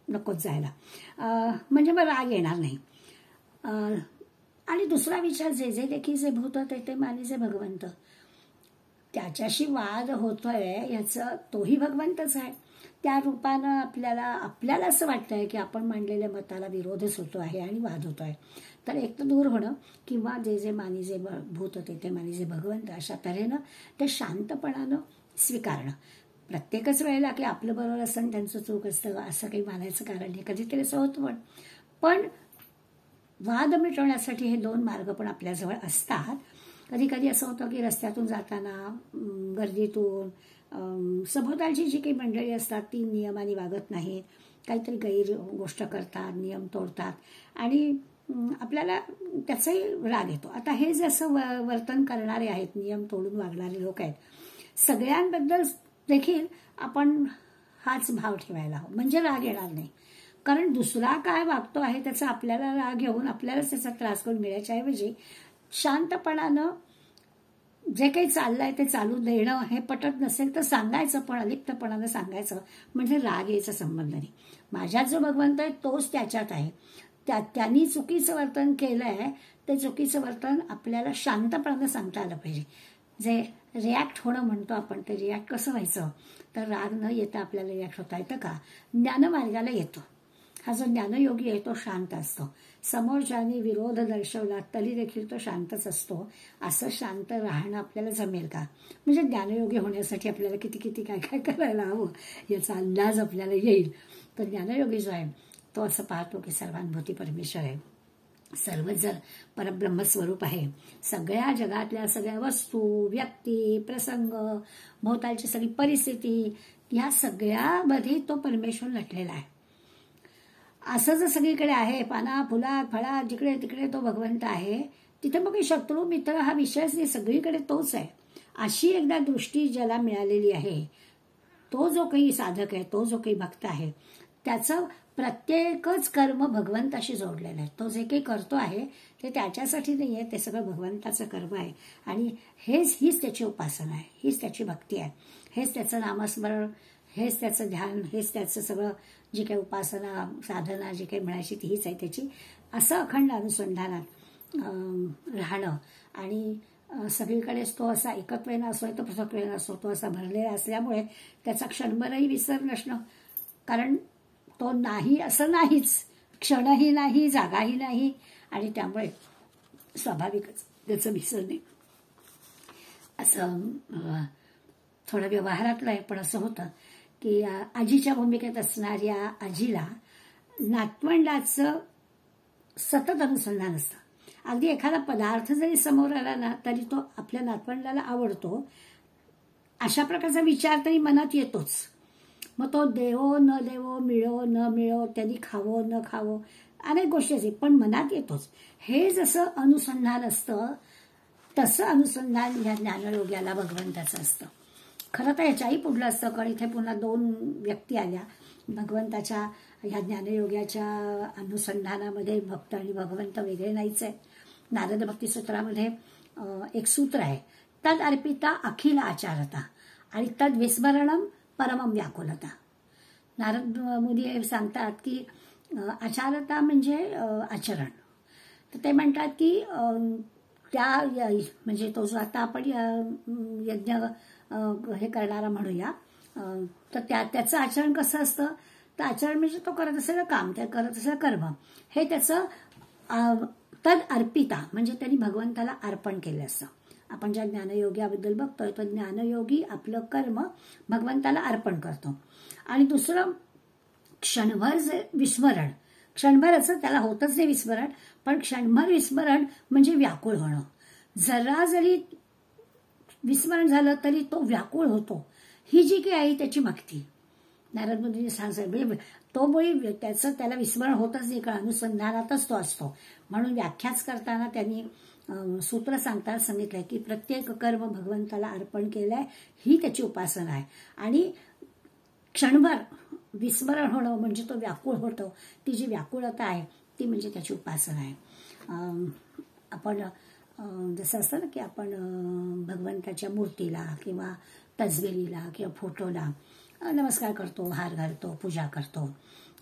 नकोच जायला, म्हणजे मग राग येणार नाही. आणि दुसरा विचार, जे जे देखील जे भूत ते माने जे भगवंत, त्याच्याशी वाद होतोय याचं, तोही भगवंतच आहे. त्या रूपानं आपल्याला असं वाटतंय की आपण मांडलेल्या मताला विरोधच होतो आहे आणि वाद होतोय, तर एक तर दूर होणं, किंवा जे जे मानी जे भूत होते ते मानी जे भगवंत, अशा तऱ्हेनं ते शांतपणानं स्वीकारणं. प्रत्येकच वेळेला की आपलं बरोबर असतं आणि त्यांचं चूक असतं असं काही मानायचं कारण नाही, कधीतरी असं होतं. पण वाद मिटवण्यासाठी हे 2 मार्ग पण आपल्याजवळ असतात. कधी कधी असं होतं की रस्त्यातून जाताना, गर्दीतून, सभोवतालची जी काही मंडळी असतात ती नियमाने वागत नाहीत, काहीतरी गैर गोष्ट करतात, नियम तोडतात आणि आपल्याला त्याचाही राग येतो. आता हे जसं वर्तन करणारे आहेत, नियम तोडून वागणारे लोक आहेत, सगळ्यांबद्दल देखील आपण हाच भाव ठेवायला हवा, म्हणजे राग येणार नाही. कारण दुसरा काय वागतो आहे त्याचा आपल्याला राग येऊन आपल्यालाच त्याचा त्रास करून मिळायच्या ऐवजी शांतपणानं जे काही चाललंय ते चालू देणं, हे पटत नसेल तर सांगायचं, पण अलिप्तपणानं सांगायचं, म्हणजे राग यायचा संबंध नाही. माझ्यात जो भगवंत आहे तोच त्याच्यात आहे. त्यांनी चुकीचं वर्तन केलंय, ते चुकीचं वर्तन आपल्याला शांतपणानं सांगता आलं पाहिजे. जे रिॲक्ट होणं म्हणतो आपण, ते रिॲक्ट कसं व्हायचं, तर राग न येता आपल्याला रिॲक्ट होता येतं का? ज्ञानमार्गाला येतो. हा जो ज्ञानयोगी आहे तो शांत असतो. समोरच्याने विरोध दर्शवला तरी देखील तो शांतच असतो. असं शांत राहणं आपल्याला जमेल का? म्हणजे ज्ञानयोगी होण्यासाठी आपल्याला किती किती काय काय करायला हवं याचा अंदाज आपल्याला येईल. तर ज्ञानयोगी जो आहे तो असं पाहतो की सर्वानुभूती परमेश्वर आहे, सर्वच जर परब्रह्मस्वरूप आहे. सगळ्या जगातल्या सगळ्या वस्तू, व्यक्ती, प्रसंग, भोवतालची सगळी परिस्थिती, या सगळ्यामध्ये तो परमेश्वर नटलेला आहे. असं जर सगळीकडे आहे, पाना फुलात फळात जिकडे तिकडे तो भगवंत आहे, तिथे मग शत्रू मित्र हा विषयच नाही, सगळीकडे तोच आहे. अशी एकदा दृष्टी ज्याला मिळालेली आहे, तो जो काही साधक आहे, तो जो काही भक्त आहे, त्याचं प्रत्येकच कर्म भगवंताशी जोडलेलं आहे. तो जे काही करतो आहे ते त्याच्यासाठी नाही आहे, ते सगळं भगवंताचं कर्म आहे. आणि हीच त्याची उपासना आहे, हीच त्याची भक्ती आहे, हेच त्याचं नामस्मरण, हेच त्याचं ध्यान, हेच त्याचं सगळं जी काही उपासना साधना जी काही म्हणायची तीच आहे त्याची. असं अखंड अनुसंधानात राहणं आणि सगळीकडेच तो असा एकत्वेनं असो तो पृथक्वेनं असो, तो असा भरलेला असल्यामुळे त्याचा क्षणभरही विसर नसणं. कारण तो नाही असं नाहीच, क्षणही नाही, जागाही नाही, आणि त्यामुळे स्वाभाविकच त्याचं विसरणे. असं थोडं व्यवहारातलं आहे, पण असं होतं की आजीच्या भूमिकेत असणाऱ्या आजीला नातवंडाचं सतत अनुसंधान असतं. अगदी एखादा पदार्थ जरी समोर आला ना तरी तो आपल्या नातवंडाला आवडतो, अशा प्रकारचा विचार तरी मनात येतोच. मग तो देवो न देवो, मिळो न मिळो, त्यांनी खावो न खावो, अनेक गोष्टी असतील, पण मनात येतोच. हे जसं अनुसंधान असतं तसं अनुसंधान ह्या ज्ञानयोग्याला भगवंताचं असतं. खरं तर ह्याच्याही पुढलं असतं, कारण इथे पुन्हा 2 व्यक्ती आल्या. भगवंताच्या ह्या ज्ञानयोग्याच्या अनुसंधानामध्ये भक्त आणि भगवंत वेगळे नाहीच आहे. नारद भक्ती सूत्रामध्ये एक सूत्र आहे, तद अर्पिता अखिल आचारता आणि तद विस्मरणम परमम व्याकुलता. नारद मुनी सांगतात की आचारता म्हणजे आचरण. तर ते म्हणतात की त्या म्हणजे तो जो आता आपण यज्ञ हे करणारा म्हणूया, तर त्याचं आचरण कसं असतं, तर आचरण म्हणजे तो करत असलेलं काम, ते करत असलेलं कर्म, हे त्याचं तद अर्पिता म्हणजे त्यांनी भगवंताला अर्पण केलं असतं. आपण ज्या ज्ञानयोग्याबद्दल बघतोय तो ज्ञानयोगी आपलं कर्म भगवंताला अर्पण करतो. आणि दुसरं क्षणभर जे विस्मरण, क्षणभराचं त्याला होतच नाही विस्मरण, पण क्षणभर विस्मरण म्हणजे व्याकुळ होणं. जरा जरी विस्मरण झालं तरी तो व्याकुळ होतो. ही जी काही आहे त्याची भक्ती. नारद मुनी सांगतात तो मुळी त्याला विस्मरण होतच नाही, कारण अनुसंधानातच तो असतो. म्हणून व्याख्याच करताना त्यांनी सूत्र सांगितलंय की प्रत्येक कर्म भगवंताला अर्पण केलंय, ही त्याची उपासना आहे. आणि क्षणभर विस्मरण होणं म्हणजे तो व्याकुळ होतो, ती जी व्याकुळता आहे ती म्हणजे त्याची उपासना आहे. आपण जसं असतं ना की आपण भगवंताच्या मूर्तीला किंवा तस्बिरीला किंवा फोटोला नमस्कार करतो, हार घालतो, पूजा करतो.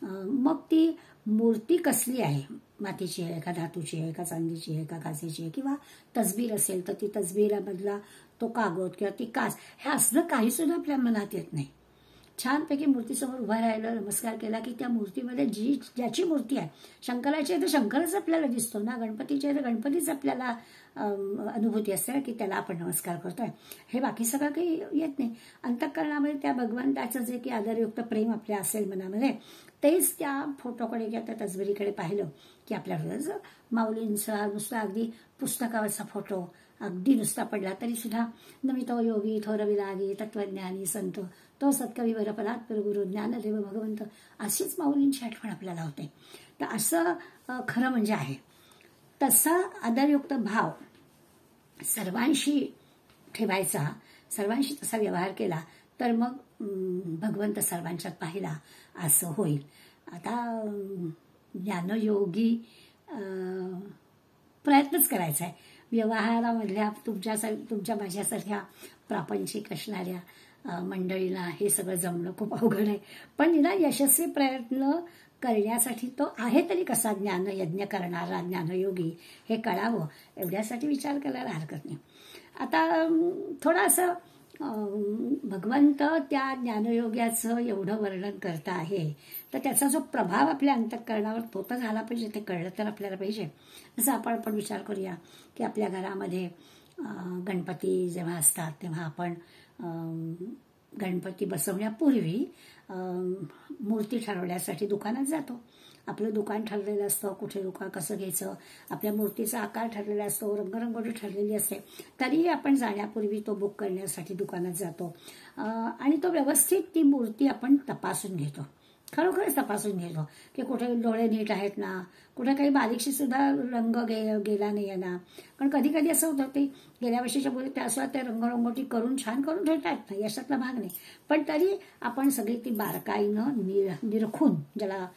मग ती मूर्ती कसली आहे, मातीची आहे का धातूची आहे का चांदीची आहे का काचेची आहे, किंवा तस्बीर असेल तर ती तस्बीरामधला तो कागद किंवा ती काच, हे असलं काही सुद्धा आपल्या मनात येत नाही. छानपैकी मूर्तीसमोर उभा राहिलं, नमस्कार केला की त्या मूर्तीमध्ये ज्याची मूर्ती आहे, शंकराची आहे तर शंकरच आपल्याला दिसतो ना, गणपतीची आहे तर गणपतीच आपल्याला अनुभूती असते की त्याला आपण नमस्कार करतोय. हे बाकी सगळं काही येत नाही. अंतःकरणामध्ये त्या भगवंताचं जे काही आदरयुक्त प्रेम आपल्या असेल मनामध्ये, तेच त्या फोटोकडे किंवा त्या तस्बिरीकडे पाहिलं की आपल्या हृदयाचं माऊलींचा नुसता अगदी पुस्तकावरचा फोटो अगदी नुसता पडला तरी सुद्धा नमितो योगी थोर विरागी तत्वज्ञानी संत तो सत्कवी वरपरात्पर गुरु ज्ञानदेव भगवंत, अशीच माऊलींची आठवण आपल्याला होते. तर असं खरं म्हणजे आहे. तसा आदरयुक्त भाव सर्वांशी ठेवायचा, सर्वांशी तसा व्यवहार केला तर मग भगवंत सर्वांच्यात पाहिला असं होईल. आता ज्ञानयोगी प्रयत्नच करायचा आहे. व्यवहारामधल्या तुमच्या माझ्यासारख्या प्रापंचिक असणाऱ्या मंडळीला हे सगळं जमणं खूप अवघड आहे. पण निदान यशस्वी प्रयत्न करण्यासाठी तो आहे तरी कसा ज्ञानयज्ञ करणारा ज्ञानयोगी हे कळावं एवढ्यासाठी विचार करायला हरकत नाही. आता थोडं असं भगवंत त्या ज्ञानयोग्याचं एवढं वर्णन करत आहे तर त्याचा जो प्रभाव आपल्या अंतःकरणावर तो तर झाला पाहिजे, ते कळलं तर आपल्याला पाहिजे. जसं आपण विचार करूया की आपल्या घरामध्ये गणपती जेव्हा असतात तेव्हा आपण गणपती बसवण्यापूर्वी मूर्ती ठरवण्यासाठी दुकानात जातो. आपलं दुकान ठरलेलं असतं, कुठे दुकान कसं घ्यायचं, आपल्या मूर्तीचा आकार ठरलेला असतो, रंगरंगोटी ठरलेली असते. तरीही आपण जाण्यापूर्वी तो बुक करण्यासाठी दुकानात जातो आणि तो व्यवस्थित ती मूर्ती आपण तपासून घेतो, खरोखरच तपासून घेतो की कुठे डोळे नीट आहेत ना, कुठे काही बारीकशी सुद्धा रंग गेला नाही आहे ना. कारण कधी कधी असं होतं ते गेल्या वर्षीच्या मूर्ती त्या असं ते रंगरंगोटी करून छान करून ठेवता येत नाही, याच्यातला भाग नाही. पण तरी आपण सगळी ती बारकाईनं निरखून ज्याला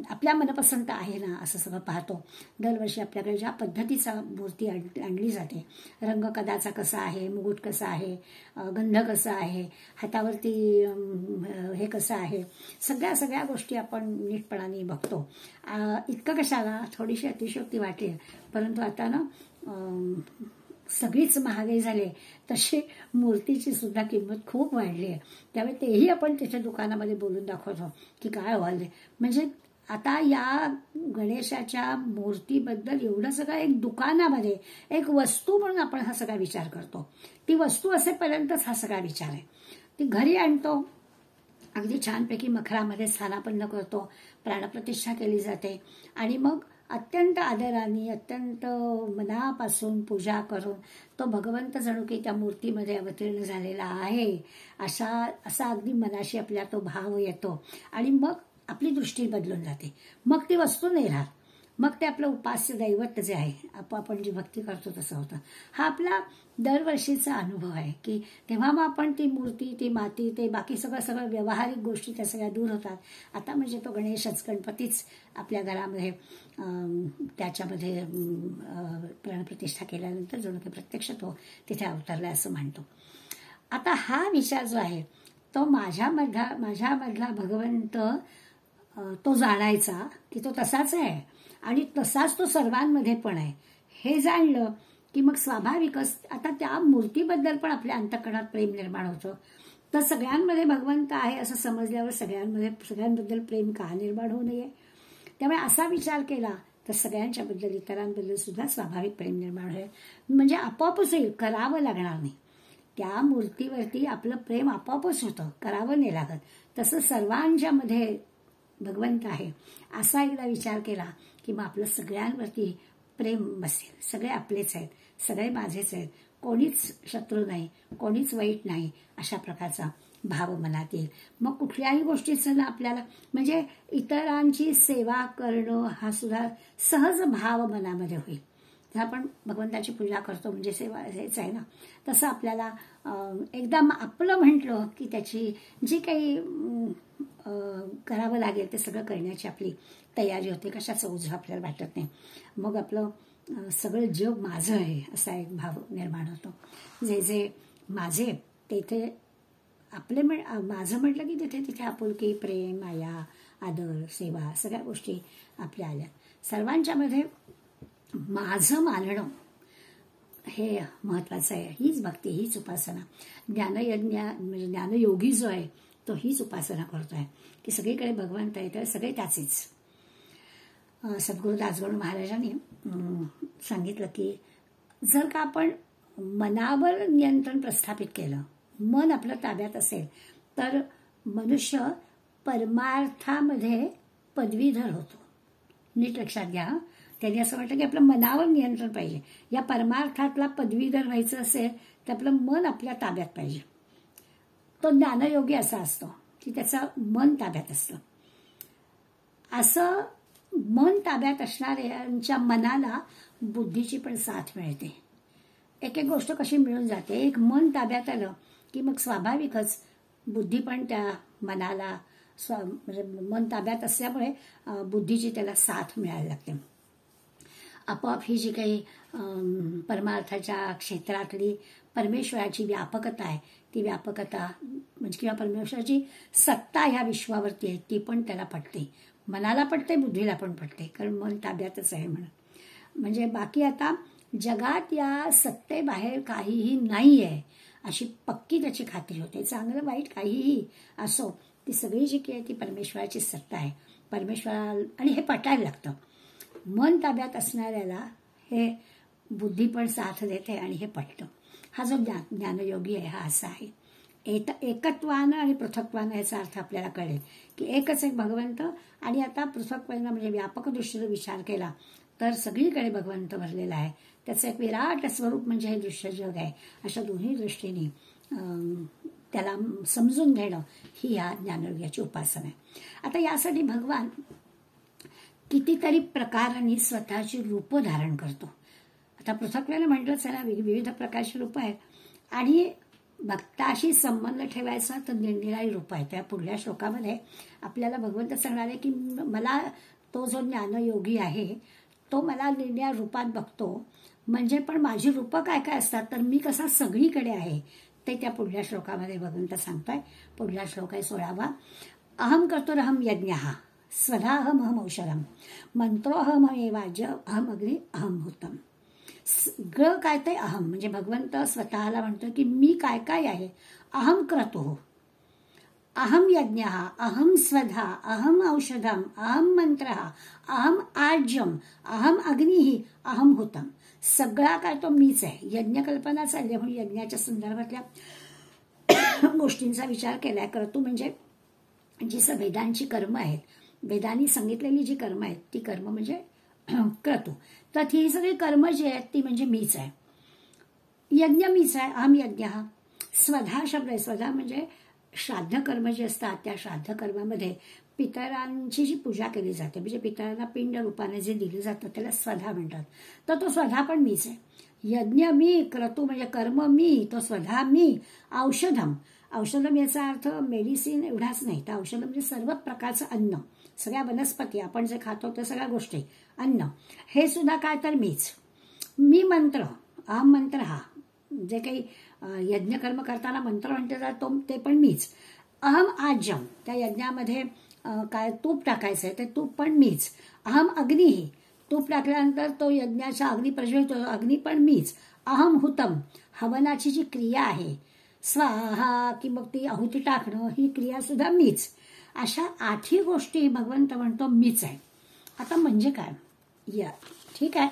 आपल्या मनपसंत आहे ना असं सगळं पाहतो. दरवर्षी आपल्याकडे ज्या पद्धतीचा मूर्ती आणली जाते, रंग कदाचा कसा आहे, मुकुट कसा आहे, गंध कसा आहे, हातावरती हे कसं आहे, सगळ्या गोष्टी आपण नीटपणाने बघतो. इतकं कशाला, थोडीशी अतिशयोक्ती वाटेल, परंतु आता ना सगळीच महागाई झाली, तशी मूर्तीची सुद्धा किंमत खूप वाढली आहे. त्यामुळे तेही आपण त्याच्या दुकानामध्ये बोलून दाखवतो की काय व्हायला. म्हणजे आता या गणेशाच्या मूर्तीबद्दल एवढं सगळं एक दुकानामध्ये एक वस्तू म्हणून आपण हा सगळा विचार करतो. ती वस्तू असेपर्यंतच हा सगळा विचार आहे. ती घरी आणतो, अगदी छानपैकी मखरामध्ये स्थानापन्न करतो, प्राणप्रतिष्ठा केली जाते आणि मग अत्यंत आदराने अत्यंत मनापासून पूजा करून तो भगवंत जणू की त्या मूर्तीमध्ये अवतीर्ण झालेला आहे असा अगदी मनाशी आपल्या तो भाव येतो आणि मग आपली दृष्टी बदलून जाते. मग ती वस्तू नाही राहत, मग ते आपलं उपास्य दैवत जे आहे, आपण जी भक्ती करतो तसं होतं. हा आपला दरवर्षीचा अनुभव आहे की तेव्हा मग आपण ती मूर्ती, ती माती, ते बाकी सगळं व्यावहारिक गोष्टी त्या सगळ्या दूर होतात. आता म्हणजे तो गणेशच, गणपतीच आपल्या घरामध्ये त्याच्यामध्ये प्राणप्रतिष्ठा केल्यानंतर जणू की प्रत्यक्ष तो तिथे अवतरला असं म्हणतो. आता हा विचार जो आहे तो माझ्यामधला भगवंत तो जाणायचा की तो तसाच आहे आणि तसाच तो सर्वांमध्ये पण आहे हे जाणलं की मग स्वाभाविकच आता त्या मूर्तीबद्दल पण आपल्या अंतःकरणात प्रेम निर्माण होतं. तर सगळ्यांमध्ये भगवंत आहे असं समजल्यावर सगळ्यांबद्दल प्रेम का निर्माण होऊ नये. त्यामुळे असा विचार केला तर सगळ्यांच्याबद्दल, इतरांबद्दल सुद्धा स्वाभाविक प्रेम निर्माण होईल. म्हणजे आपोआपच होईल, करावं लागणार नाही. त्या मूर्तीवरती आपलं प्रेम आपोआपच होतं, करावं नाही लागत. तसं सर्वांच्यामध्ये भगवंत आहे असा एकदा विचार केला की मग आपलं सगळ्यांवरती प्रेम बसेल. सगळे आपलेच आहेत, सगळे माझेच आहेत, कोणीच शत्रू नाही, कोणीच वाईट नाही, अशा प्रकारचा भाव मनात येईल. मग कुठल्याही गोष्टीचं ना आपल्याला म्हणजे इतरांची सेवा करणं हा सुद्धा सहज भाव मनामध्ये होईल. जर आपण भगवंताची पूजा करतो म्हणजे सेवा हेच आहे ना, तसं आपल्याला एकदम आपलं म्हटलं की त्याची जी काही करावं लागेल ते सगळं करण्याची आपली तयारी होते, कशाचं ओझं आपल्याला वाटत नाही. मग आपलं सगळं जग माझं आहे असा एक भाव निर्माण होतो. जे जे माझे तेथे आपले माझं म्हटलं की तिथे आपुलकी, प्रेम, माया, आदर, सेवा सगळ्या गोष्टी आपल्या आल्या. सर्वांच्यामध्ये माझं मानणं हे महत्वाचं आहे. हीच भक्ती, हीच उपासना. म्हणजे ज्ञानयोगी जो आहे तो हीच उपासना करतोय की सगळीकडे भगवंत आहे तर सगळे त्याचेच. सद्गुरू दासगणू महाराजांनी सांगितलं की जर का आपण मनावर नियंत्रण प्रस्थापित केलं, मन आपलं ताब्यात असेल तर मनुष्य परमार्थामध्ये पदवीधर होतो. नीट लक्षात घ्या. त्यांनी असं म्हटलं की आपलं मनावर नियंत्रण पाहिजे. या परमार्थातला पदवीधर व्हायचं असेल तर आपलं मन आपल्या ताब्यात पाहिजे. तो ज्ञानयोगी असा असतो की त्याचं मन ताब्यात असतं. असं मन ताब्यात असणाऱ्यांच्या मनाला बुद्धीची पण साथ मिळते. एक एक गोष्ट कशी मिळून जाते. एक मन ताब्यात आलं की मग स्वाभाविकच बुद्धी पण त्या मनाला म्हणजे मन ताब्यात असल्यामुळे बुद्धीची त्याला साथ मिळायला लागते. आपोआप ही जी काही परमार्थाच्या क्षेत्रातली परमेश्वराची व्यापकता आहे, ती व्यापकता म्हणजे किंवा परमेश्वराची सत्ता ह्या विश्वावरती आहे, ती पण त्याला पटते. मनाला पटते, बुद्धीला पण पटते, कारण मन ताब्यातच आहे म्हणून. म्हणजे बाकी आता जगात या सत्तेबाहेर काहीही नाही आहे अशी पक्की त्याची खात्री होते. चांगलं वाईट काहीही असो, ती सगळी जी काही ती परमेश्वराची सत्ता आहे. परमेश्वराला आणि हे पटायला लागतं. मन ताब्यात असणाऱ्याला हे बुद्धी पण साथ देते आणि हे पटतं. हा जो ज्ञानयोगी आहे हा असा आहे. एकत्वानं आणि पृथक्त्वानं याचा अर्थ आपल्याला कळेल की एकच एक भगवंत आणि आता पृथक्त्वानं म्हणजे व्यापक दृष्टीने विचार केला तर सगळीकडे भगवंत भरलेला आहे. त्याचं एक विराट स्वरूप म्हणजे हे दृश्य जग आहे. अशा दोन्ही दृष्टीने त्याला समजून घेणं ही या ज्ञानयोगाची उपासना आहे. आता यासाठी भगवान कितीतरी प्रकारांनी स्वतःची रूपं धारण करतो. आता पृथक्त्वानं म्हटलंच आहे ना, विविध प्रकारची रूपं आहेत आणि भक्ताशी संबंध ठेवायचा तर निरनिराळी रूपं आहेत. त्या पुढल्या श्लोकामध्ये आपल्याला भगवंत सांगणार आहे की मला तो जो ज्ञानयोगी आहे तो मला निरनिराळ्या रूपात बघतो. म्हणजे पण माझी रूपं काय काय असतात तर मी कसा सगळीकडे आहे ते त्या पुढल्या श्लोकामध्ये भगवंत सांगताय. पुढला श्लोक आहे 16वा. अहम कर्तुरहम यज्ञः स्वधाहम अहम औषधम मंत्रोहम एवाज अहम अग्नि अहम भूतम. सगळं काय ते अहम म्हणजे भगवंत स्वतःला म्हणतो की मी काय काय आहे. अहम क्रतुः, अहम यज्ञः, अहम स्वधा, अहम औषधम, अहम मंत्रः, अहम आज्यम, अहम अग्निः, अहम भूतम. सगळा काय तो मीच आहे. यज्ञकल्पना चालली म्हणून यज्ञाच्या संदर्भातल्या गोष्टींचा विचार केलाय. क्रतू म्हणजे जी वेदांची कर्म आहेत, वेदांनी सांगितलेली जी कर्म आहेत ती कर्म म्हणजे क्रतू. तर ही सगळी कर्म जी आहेत ती म्हणजे मीच आहे. यज्ञ मीच आहे. अहम यज्ञ. स्वधा शब्द आहे. स्वधा म्हणजे श्राद्ध कर्म जे असतात त्या श्राद्ध कर्मामध्ये पितरांची जी पूजा केली जाते म्हणजे पितरांना पिंड रूपाने जे दिलं जातं त्याला स्वधा म्हणतात. तर तो स्वधा पण मीच आहे. यज्ञ मी, क्रतू म्हणजे कर्म मी, तो स्वधा मी. औषधम, औषधम याचा अर्थ मेडिसिन एवढाच नाही तर औषधम म्हणजे सर्व प्रकारचं अन्न, सगळ्या वनस्पती आपण जे खातो त्या सगळ्या गोष्टी अन्न हे सुद्धा काय तर मीच. मी मंत्र, अहम मंत्र हा जे काही यज्ञकर्म करताना मंत्र म्हणते जातो ते पण मीच. अहम आज्यम, त्या यज्ञामध्ये काय तूप टाकायचं आहे ते तूप पण मीच. अहम अग्निही, तूप टाकल्यानंतर तो यज्ञाचा अग्नी प्रज्वलित होतो, अग्नी पण मीच. अहम हुतम, हवनाची जी क्रिया आहे स्वाहा की मग ती आहुती टाकणं ही क्रिया सुद्धा मीच. अशा 8ही गोष्टी भगवंत म्हणतो मीच आहे. आता म्हणजे काय ठीक आहे.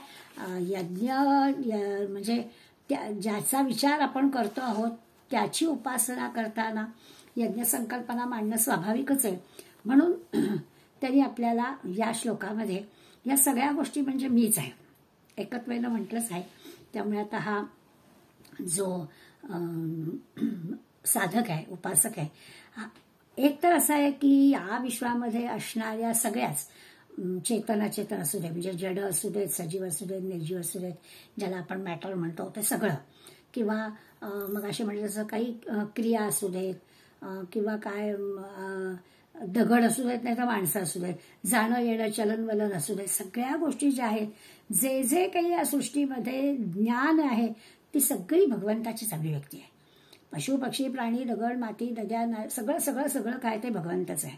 यज्ञ म्हणजे ज्याचा विचार आपण करतो आहोत त्याची उपासना करताना यज्ञ संकल्पना मांडणं स्वाभाविकच आहे. म्हणून त्यांनी आपल्याला या श्लोकामध्ये या सगळ्या गोष्टी म्हणजे मीच आहे एकत्वेनं म्हटलंच आहे. त्यामुळे आता हा जो साधक आहे, उपासक आहे, एक तर असं आहे की या विश्वामध्ये असणाऱ्या सगळ्याच चेतन असू दे म्हणजे जड असू देत, सजीव असू देत, निर्जीव असू देत, ज्याला आपण मॅटर म्हणतो ते सगळं, किंवा मग असे म्हणजे जसं काही क्रिया असू देत किंवा काय दगड असू देत नाही तर माणसं असू देत, जाणं येणं चलनवलन असू देत, सगळ्या गोष्टी ज्या आहेत जे जे काही या सृष्टीमध्ये ज्ञान आहे ती सगळी भगवंताचीच अभिव्यक्ती आहे. पशु पक्षी प्राणी दगड माती नद्या सगळं सगळं सगळं काय ते भगवंतच आहे.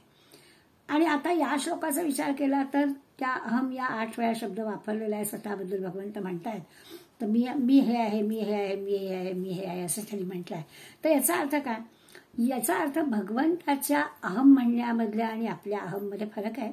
आणि आता या श्लोकाचा विचार केला तर त्या अहम या 8 वेळा शब्द वापरलेला आहे स्वतःबद्दल भगवंत म्हणतायत. तर मी हे आहे, मी हे आहे, मी हे आहे, मी हे आहे असं त्यांनी म्हटलं आहे. तर याचा अर्थ काय? याचा अर्थ भगवंताच्या अहम म्हणण्यामधल्या आणि आपल्या अहममध्ये फरक आहे.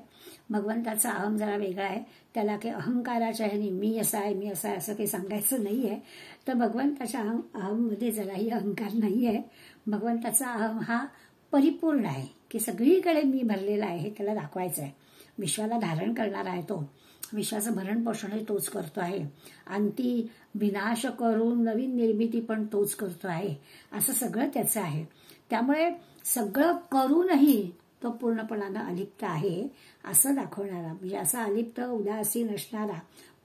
भगवंताचा अहम जरा वेगळा आहे. त्याला काही अहंकाराच्या ह्यानी मी असा आहे, मी असा आहे असं काही सांगायचं नाही आहे. तर भगवंताच्या अहममध्ये जराही अहंकार नाही आहे. भगवंताचा अहम हा परिपूर्ण आहे की सगळीकडे मी भरलेला आहे हे त्याला दाखवायचं आहे. विश्वाला धारण करणारा आहे तो. विश्वाचं भरण पोषणही तोच करतो आहे. अंती विनाश करून नवीन निर्मिती पण तोच करतो आहे. असं सगळं त्याचं आहे. त्यामुळे सगळं करूनही तो पूर्णपणानं अलिप्त आहे असं दाखवणारा म्हणजे असा अलिप्त उदासीन असणारा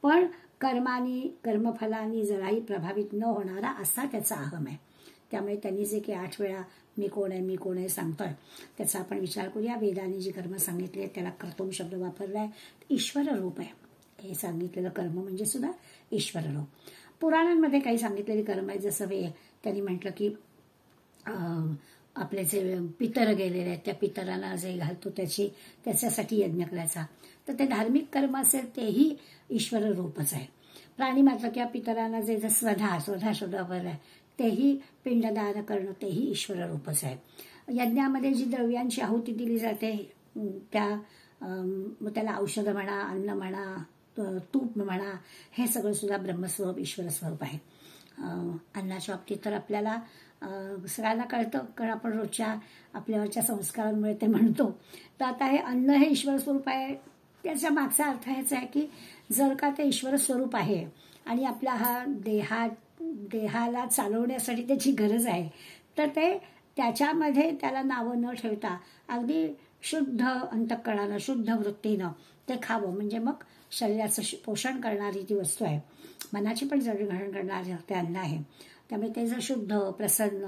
पण कर्मानी कर्मफलानी जराही प्रभावित न होणारा असा त्याचा अहम आहे. त्यामुळे त्यांनी जे काही 8 वेळा मी कोण आहे, मी कोण आहे सांगतोय, त्याचा आपण विचार करूया. वेदांनी जी कर्म सांगितली आहेत त्याला कर्तुम शब्द वापरलाय, ईश्वर रूप आहे. हे सांगितलेलं कर्म म्हणजे सुद्धा ईश्वर रूप. पुराणांमध्ये काही सांगितलेली कर्म आहे, जसं त्यांनी म्हटलं की आपले जे पितर गेलेले आहेत त्या पितरांना जे घालतो त्याच्यासाठी यज्ञ करायचा. तर ते धार्मिक कर्म असेल तेही ईश्वर रूपच आहे. प्राणी मात्र किंवा पितरांना जे स्वधा शब्द वापरलाय तेही पिंडदान करणं तेही ईश्वर रूपच आहे. यज्ञामध्ये जी द्रव्यांची आहुती दिली जाते त्याला औषध म्हणा, अन्न म्हणा, तूप म्हणा, हे सगळं सुद्धा ब्रह्मस्वरूप ईश्वर स्वरूप आहे. अन्नाच्या बाबतीत तर आपल्याला सगळ्यांना कळतं, कारण आपण रोजच्या आपल्यावरच्या संस्कारांमुळे ते म्हणतो. तर आता हे अन्न हे ईश्वर स्वरूप आहे, त्याच्या मागचा अर्थ हेच आहे की जर का ते ईश्वर स्वरूप आहे आणि आपला हा देहाला चालवण्यासाठी त्याची गरज आहे, तर ते त्याच्यामध्ये त्याला नावं न ठेवता अगदी शुद्ध अंतःकरणानं, शुद्ध वृत्तीनं ते खावं. म्हणजे मग शरीराचं पोषण करणारी ती वस्तू आहे, मनाची पण जडणघडण करणारी ते अन्न आहे. त्यामुळे ते जर शुद्ध प्रसन्न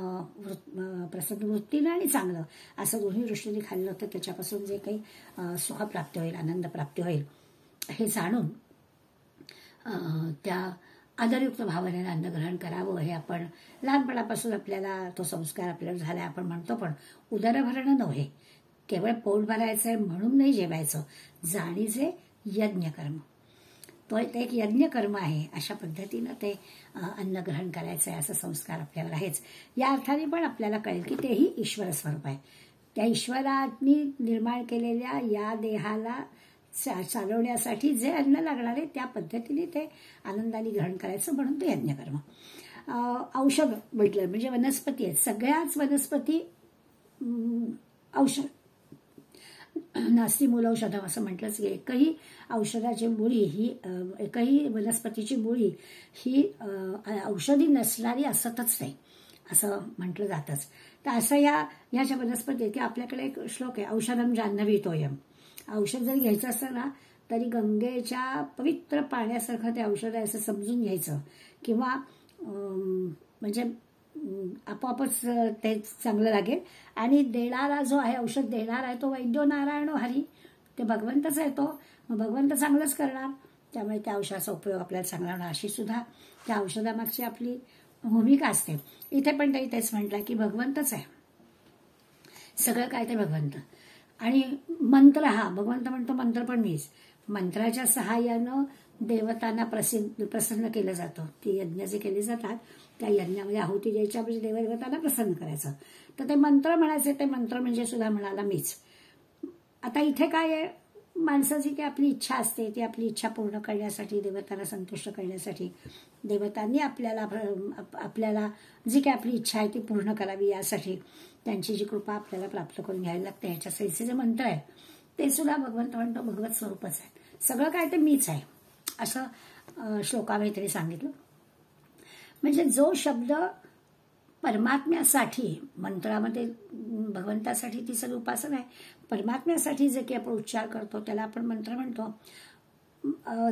वृत्तीनं आणि चांगलं असं दोन्ही दृष्टीने खाल्लं तर त्याच्यापासून जे काही सुख प्राप्ती होईल, आनंद प्राप्ती होईल हे जाणून त्या आदरयुक्त भावनेनं अन्न ग्रहण करावं. हे आपण लहानपणापासून आपल्याला तो संस्कार आपल्याला झाला. आपण म्हणतो पण उदर भरणं नव्हे, केवळ पोट भरायचंय म्हणून नाही जेवायचं, जाणीचे यज्ञकर्म, तो एक यज्ञकर्म आहे. अशा पद्धतीनं ते अन्न ग्रहण करायचं आहे, असा संस्कार आपल्याला आहेच. या अर्थाने पण आपल्याला कळेल की तेही ईश्वर स्वरूप आहे. त्या ईश्वराने निर्माण केलेल्या या देहाला चालवण्यासाठी जे अन्न लागणार आहे त्या पद्धतीने ते आनंदाने ग्रहण करायचं, म्हणून ते यज्ञकर्म. औषध म्हटलं म्हणजे वनस्पती आहेत, सगळ्याच वनस्पती औषध, नास्ती मूलौषधम असं म्हटलंच की एकही औषधाची मुळी ही, एकही वनस्पतीची मुळी ही औषधी नसणारी असतच नाही असं म्हटलं जातंच. तर असं ह्या ज्या वनस्पती आहेत की आपल्याकडे एक श्लोक आहे, औषधम जान्हवी तोयम. औषध जर घ्यायचं असतं ना तरी गंगेच्या पवित्र पाण्यासारखं ते औषध आहे असं समजून घ्यायचं, किंवा म्हणजे आपोआपच ते चांगलं लागेल. आणि देणारा जो आहे, औषध देणार आहे तो वैद्यो नारायणो हरी, ते भगवंतच आहे. तो मग भगवंत चांगलंच करणार, त्यामुळे त्या औषधाचा उपयोग आपल्याला चांगला होणार, अशी सुद्धा त्या औषधामागची आपली भूमिका असते. इथे पण त्यांनी तेच म्हटलं की भगवंतच आहे सगळं काय, ते भगवंत. आणि मंत्र हा भगवंत म्हणतो, मंत्र पण मीच. मंत्राच्या सहाय्यानं देवतांना प्रसन्न केलं जातं. ती यज्ञ जे केले जातात त्या यज्ञामध्ये आहुती द्यायच्या म्हणजे देवदेवतांना प्रसन्न करायचं. तर ते मंत्र म्हणायचे, ते मंत्र म्हणजे सुद्धा म्हणाला मीच. आता इथे काय आहे, माणसाची की आपली इच्छा असते, ती आपली इच्छा पूर्ण करण्यासाठी, देवतांना संतुष्ट करण्यासाठी देवतांनी आपल्याला जी काही आपली इच्छा आहे ती पूर्ण करावी, यासाठी त्यांची जी कृपा आपल्याला प्राप्त करून घ्यायला लागते. ह्याच्या सैसे जे मंत्र आहे ते सुद्धा भगवंत म्हणतो भगवत स्वरूपच आहे, सगळं काय ते मीच आहे असं श्लोकामध्ये तरी सांगितलं. म्हणजे जो शब्द परमात्म्यासाठी, मंत्रामध्ये भगवंतासाठी ती सगळी उपासना आहे, परमात्म्यासाठी जे काही आपण उच्चार करतो त्याला आपण मंत्र म्हणतो.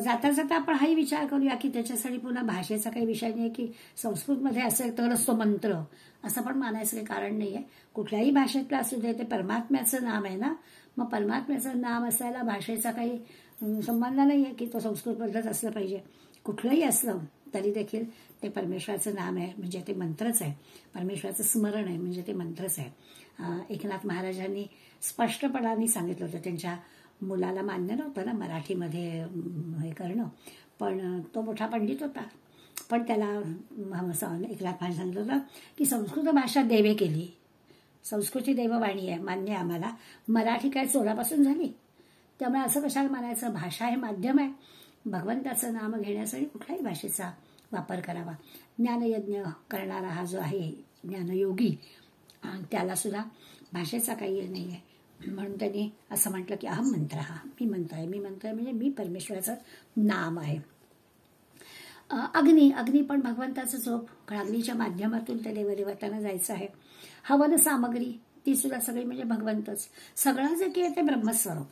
जाता जाता आपण हाही विचार करूया की त्याच्यासाठी पुन्हा भाषेचा काही विषय नाही की संस्कृतमध्ये असेल तरच तो मंत्र असं पण मानायचं काही कारण नाहीये. कुठल्याही भाषेतला असू दे, ते परमात्म्याचं नाम आहे ना, मग परमात्म्याचं नाम असायला भाषेचा काही संबंध नाहीये की तो संस्कृतमधलंच असलं पाहिजे. कुठलंही असलं तरी देखील ते परमेश्वराचं नाम आहे म्हणजे ते मंत्रच आहे, परमेश्वराचं स्मरण आहे म्हणजे ते मंत्रच आहे. एकनाथ महाराजांनी स्पष्टपणाने सांगितलं होतं, त्यांच्या मुलाला मान्य नव्हतं ना मराठीमध्ये हे करणं, पण तो मोठा पंडित होता, पण त्याला एकनाथ महाराज सांगितलं होतं की संस्कृत भाषा देवे केली, संस्कृती देववाणी आहे, मान्य आहे आम्हाला, मराठी काय चोरापासून झाली, त्यामुळे असं कशाला म्हणायचं, भाषा हे माध्यम आहे, भगवंताचं नाम घेण्यासाठी कुठल्याही भाषेचा वापर करावा. ज्ञानयज्ञ करणारा हा जो आहे ज्ञानयोगी, त्याला सुद्धा भाषेचा काही नाही आहे, म्हणून त्यांनी असं म्हटलं की अहम मंत्र, हा मी मंत्र आहे, मी मंत्र आहे म्हणजे मी परमेश्वराचं नाम आहे. अग्नी पण भगवंताचं झोप, कारण अग्नीच्या माध्यमातून त्या देवदेवतांना जायचं आहे. हवन सामग्री ती सुद्धा सगळी म्हणजे भगवंतच, सगळं जे की आहे ते ब्रह्मस्वरूप.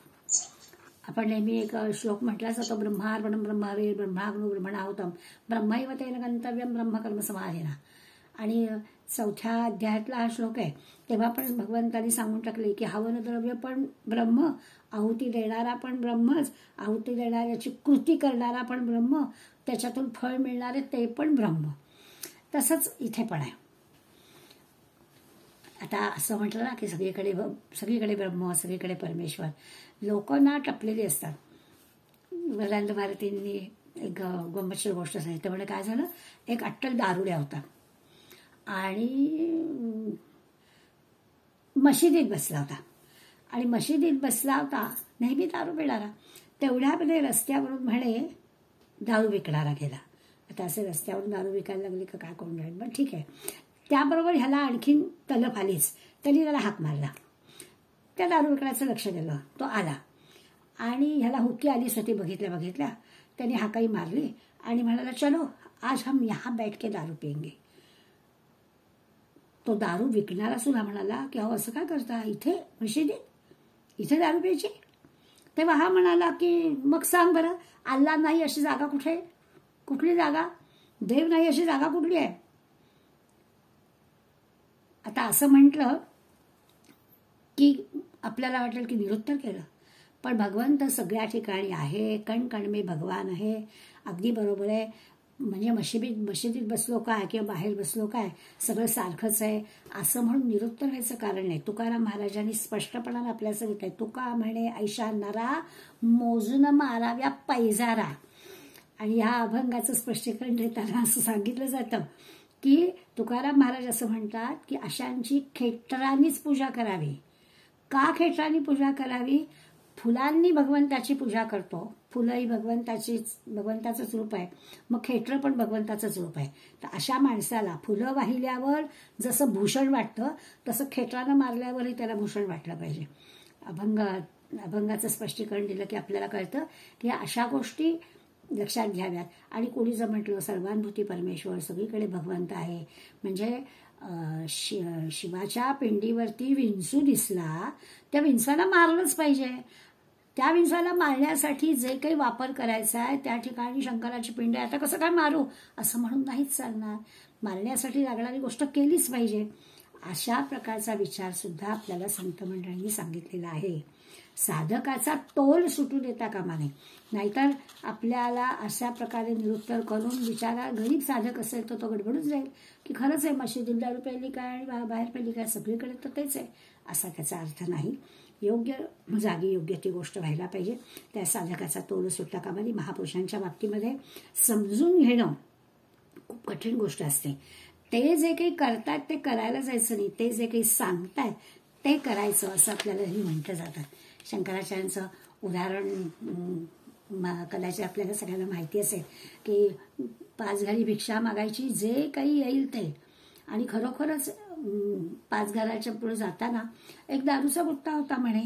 आपण नेहमी एक श्लोक म्हटलाच जातो, ब्रह्मार्पणं ब्रह्महवे ब्रह्माग्नो ब्रह्मणाहुतम ब्रह्मैव तेन गंतव्यम ब्रह्मकर्म समाधीना. आणि 4थ्या अध्यायातला हा श्लोक आहे. तेव्हा पण भगवंतांनी सांगून टाकले की हवन द्रव्य पण ब्रह्म, आहुती देणारा पण ब्रह्मच, आहुती देणाऱ्याची कृती करणारा पण ब्रह्म, त्याच्यातून फळ मिळणारे ते पण ब्रह्म. तसंच इथे पण आहे. आता असं म्हटलं ना की सगळीकडे ब्रह्म, सगळीकडे परमेश्वर. लोक ना टपलेली असतात. नरेंद्र भारतींनी एक गंमतशीर गोष्ट सांगितली. त्यामुळे काय झालं, एक अट्टल दारुड्या होता आणि मशिदीत बसला होता. आणि मशिदीत बसला होता नेहमी दारू पिणारा. तेवढ्यामध्ये रस्त्यावरून म्हणे दारू विकणारा गेला. आता असे रस्त्यावरून दारू विकायला लागली का काय कोण जाईल, पण ठीक आहे. त्याबरोबर ह्याला आणखीन तलफ आलीच. त्यांनी त्याला हाक मारला. त्या दारू विकण्याचं लक्ष दिलं. तो आला आणि ह्याला हुकी आलीच होती. बघितल्या त्यांनी हाकाई मारली आणि म्हणाला, चलो आज हम यहाँ बैठ के दारू पिएंगे. तो दारू विकणारा सुद्धा म्हणाला की अहो असं काय करता, इथे मशिदीत इथे दारू प्यायची. तेव्हा हा म्हणाला की मग सांग बरं, अल्ला नाही अशी जागा कुठे, कुठली जागा, देव नाही अशी जागा कुठली आहे. आता असं म्हटलं की आपल्याला वाटेल की निरुत्तर केलं, पण भगवंत सगळ्या ठिकाणी आहे. कण कण में भगवान आहे. अगदी बरोबर आहे. म्हणजे मशिदीत बसलो काय किंवा बाहेर बसलो काय, सगळं सारखंच आहे असं म्हणून निरुत्तर व्हायचं कारण नाही. तुकाराम महाराजांनी स्पष्टपणाने आपल्याला सांगितलंय, तुका म्हणे ऐशा नरा मोजून माराव्या पैजारा. आणि ह्या अभंगाचं स्पष्टीकरण देताना असं सांगितलं जातं की तुकाराम महाराज असं म्हणतात की अशांची खेटरांनीच पूजा करावी. का खेटरांनी पूजा करावी? फुलांनी भगवंताची पूजा करतो. फुलंही भगवंताचंच रूप आहे. मग खेटर पण भगवंताचंच रूप आहे. तर अशा माणसाला फुलं वाहिल्यावर जसं भूषण वाटतं तसं खेटरानं मारल्यावरही त्याला भूषण वाटलं पाहिजे. अभंगाचं स्पष्टीकरण दिलं की आपल्याला कळतं की अशा गोष्टी लक्षात घ्याव्यात. आणि कोणी जर म्हटलं सर्वानुभूती परमेश्वर, सगळीकडे भगवंत आहे, म्हणजे शिवाच्या पिंडीवरती विंचू दिसला, त्या विंचाला मारलंच पाहिजे. त्या विंचाला मारण्यासाठी जे काही वापर करायचा आहे त्या ठिकाणी शंकराची पिंड आहे, आता कसं काय मारू असं म्हणून नाहीच चालणार. मारण्यासाठी लागणारी गोष्ट केलीच पाहिजे. अशा प्रकारचा विचार सुद्धा आपल्याला संत मंडळींनी सांगितलेला आहे. साधकाचा तोल सुटू देता कामा नये. नाहीतर आपल्याला अशा प्रकारे निरुत्तर करून विचारा, गरीब साधक असेल तर तो गडबडून जाईल की खरंच आहे मशिदीत दारू प्यायली काय आणि बाहेर प्यायली काय, सगळीकडे तर तेच आहे, असा त्याचा अर्थ नाही. योग्य जागी योग्य ती गोष्ट व्हायला पाहिजे. त्या साधकाचा तोल सुटता कामा नये. महापुरुषांच्या बाबतीमध्ये समजून घेणं खूप कठीण गोष्ट असते. ते जे काही करतात ते करायला जायचं नाही, ते जे काही सांगतात ते करायचं असं आपल्याला हे म्हटलं जातं. शंकराचार्यांचं उदाहरण कदाचित आपल्याला सगळ्यांना माहिती असेल की 5 घरी भिक्षा मागायची, जे काही येईल ते. आणि खरोखरच 5 घराच्या पुढे जाताना एक दारूचा बुट्टा होता म्हणे.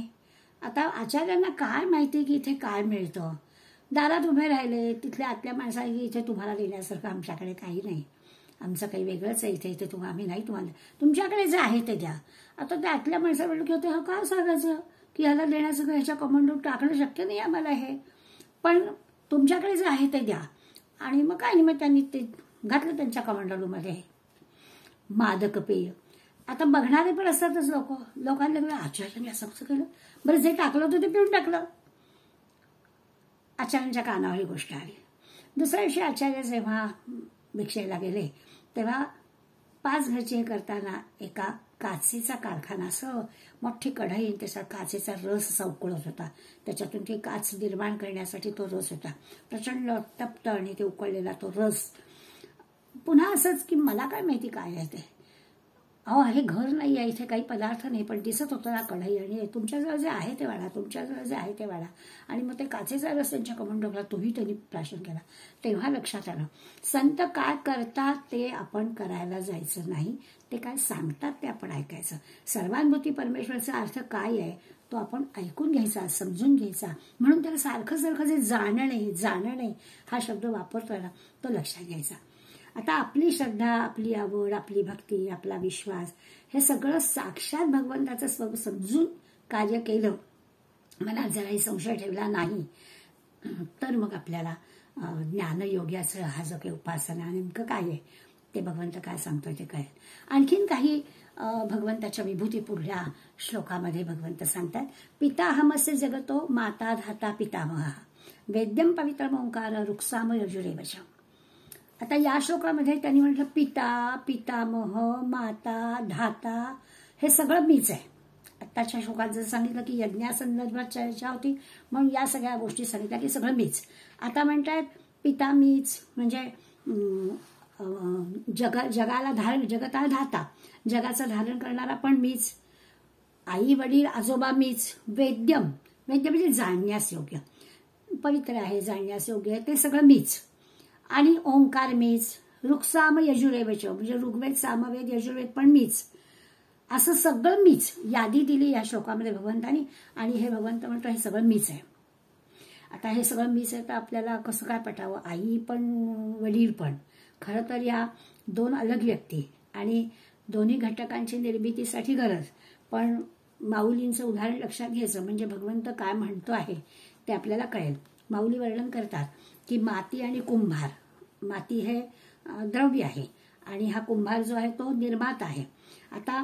आता आचार्यांना काय माहिती की इथे काय मिळतं. दारात उभे राहिले. तिथल्या आतल्या माणसाने इथे तुम्हाला देण्यासारखं आमच्याकडे काही नाही, आमचं काही वेगळंच आहे इथे, इथे आम्ही नाही तुम्हाला, तुमच्याकडे जे आहे ते द्या. आता त्या आतल्या माणसाला म्हटलं की होते हा काय सांगायचं की ह्याला देण्याचं ह्याच्या कमांडून टाकणं शक्य नाही आम्हाला हे, पण तुमच्याकडे जे आहे ते द्या. आणि मग काय नाही, मग त्यांनी ते घातलं त्यांच्या कमांडरूमध्ये मादक पेय. आता बघणारे पण असतातच लोकांना आचार्यांनी असं कसं केलं, बरं जे टाकलं होतं ते पिऊन टाकलं. आचार्यांच्या कानावर ही गोष्ट आली. दुसऱ्या दिवशी आचार्य जेव्हा भिक्षेला गेले तेव्हा 5 घरचे करताना एका काचेचा कारखाना, असं मोठी कढई, त्याचा काचेचा रस असा उकळत होता. त्याच्यातून ते काच निर्माण करण्यासाठी तो रस होता. प्रचंड तप्त आणि ते उकळलेला तो रस. पुन्हा असंच की मला काय माहिती काय आहे ते, अहो हे घर नाही आहे, इथे काही पदार्थ नाही, पण दिसत होतं ना कढई, आणि तुमच्याजवळ जे आहे ते वाढा, तुमच्याजवळ जे आहे ते वाढा. आणि मग ते काचेचा रस त्यांच्या कमंडोला तोही त्यांनी प्राशन केला. तेव्हा लक्षात आलं संत काय करतात ते आपण करायला जायचं नाही, ते काय सांगतात ते आपण ऐकायचं. सर्वानुभूती परमेश्वराचा अर्थ काय आहे तो आपण ऐकून घ्यायचा, समजून घ्यायचा. म्हणून त्याला सारखं जे जाणणे हा शब्द वापरतोय ना तो लक्षात घ्यायचा. आता आपली श्रद्धा, आपली आवड, आपली भक्ती, आपला विश्वास हे सगळं साक्षात भगवंताचं स्वरूप समजून कार्य केलं मनात जराही संशय ठेवला नाही तर मग आपल्याला ज्ञानयोग्याचं हा जो काही उपासना नेमकं काय आहे ते भगवंत काय सांगतोय ते कळेल. आणखीन काही भगवंताच्या विभूती पुढल्या श्लोकामध्ये भगवंत सांगतात, पिताहमस्य जगतो माता धाता पितामह वेद्यम पवित्रम ओंकार रुक्साम यजुरेवच. आता या श्लोकामध्ये त्यांनी म्हटलं पिता, पितामह, माता, धाता हे सगळं मीच आहे. आत्ताच्या श्लोकात जर सांगितलं की यज्ञासंदर्भात चर्चा होती म्हणून या सगळ्या गोष्टी सांगितल्या की सगळं मीच. आता म्हणतात पिता मीच म्हणजे जगाला जगताला धाता, जगाचं धारण करणारा पण मीच, आई वडील आजोबा मीच, वेद्यम वेद्य म्हणजे जाणण्यास योग्य, पवित्र आहे जाणण्यास योग्य आहे ते सगळं मीच, आणि ओंकार मीच, रुक्साम यजुरेवच म्हणजे ऋग्वेद सामवेद यजुर्वेद पण मीच, असं सगळं मीच यादी दिली या श्लोकामध्ये भगवंतानी. आणि हे भगवंत म्हणतो हे सगळं मीच आहे. आता हे सगळं मीच आहे तर आपल्याला कसं काय पटावं, आई पण वडील पण. खरं तर या दोन अलग व्यक्ती आणि दोन्ही घटकांची निर्मितीसाठी गरज, पण माऊलींचं उदाहरण लक्षात घ्यायचं म्हणजे भगवंत काय म्हणतो आहे ते आपल्याला कळेल. माऊली वर्णन करतात की माती आणि कुंभार, माती हे द्रव्य आहे आणि हा कुंभार जो आहे तो निर्माता आहे. आता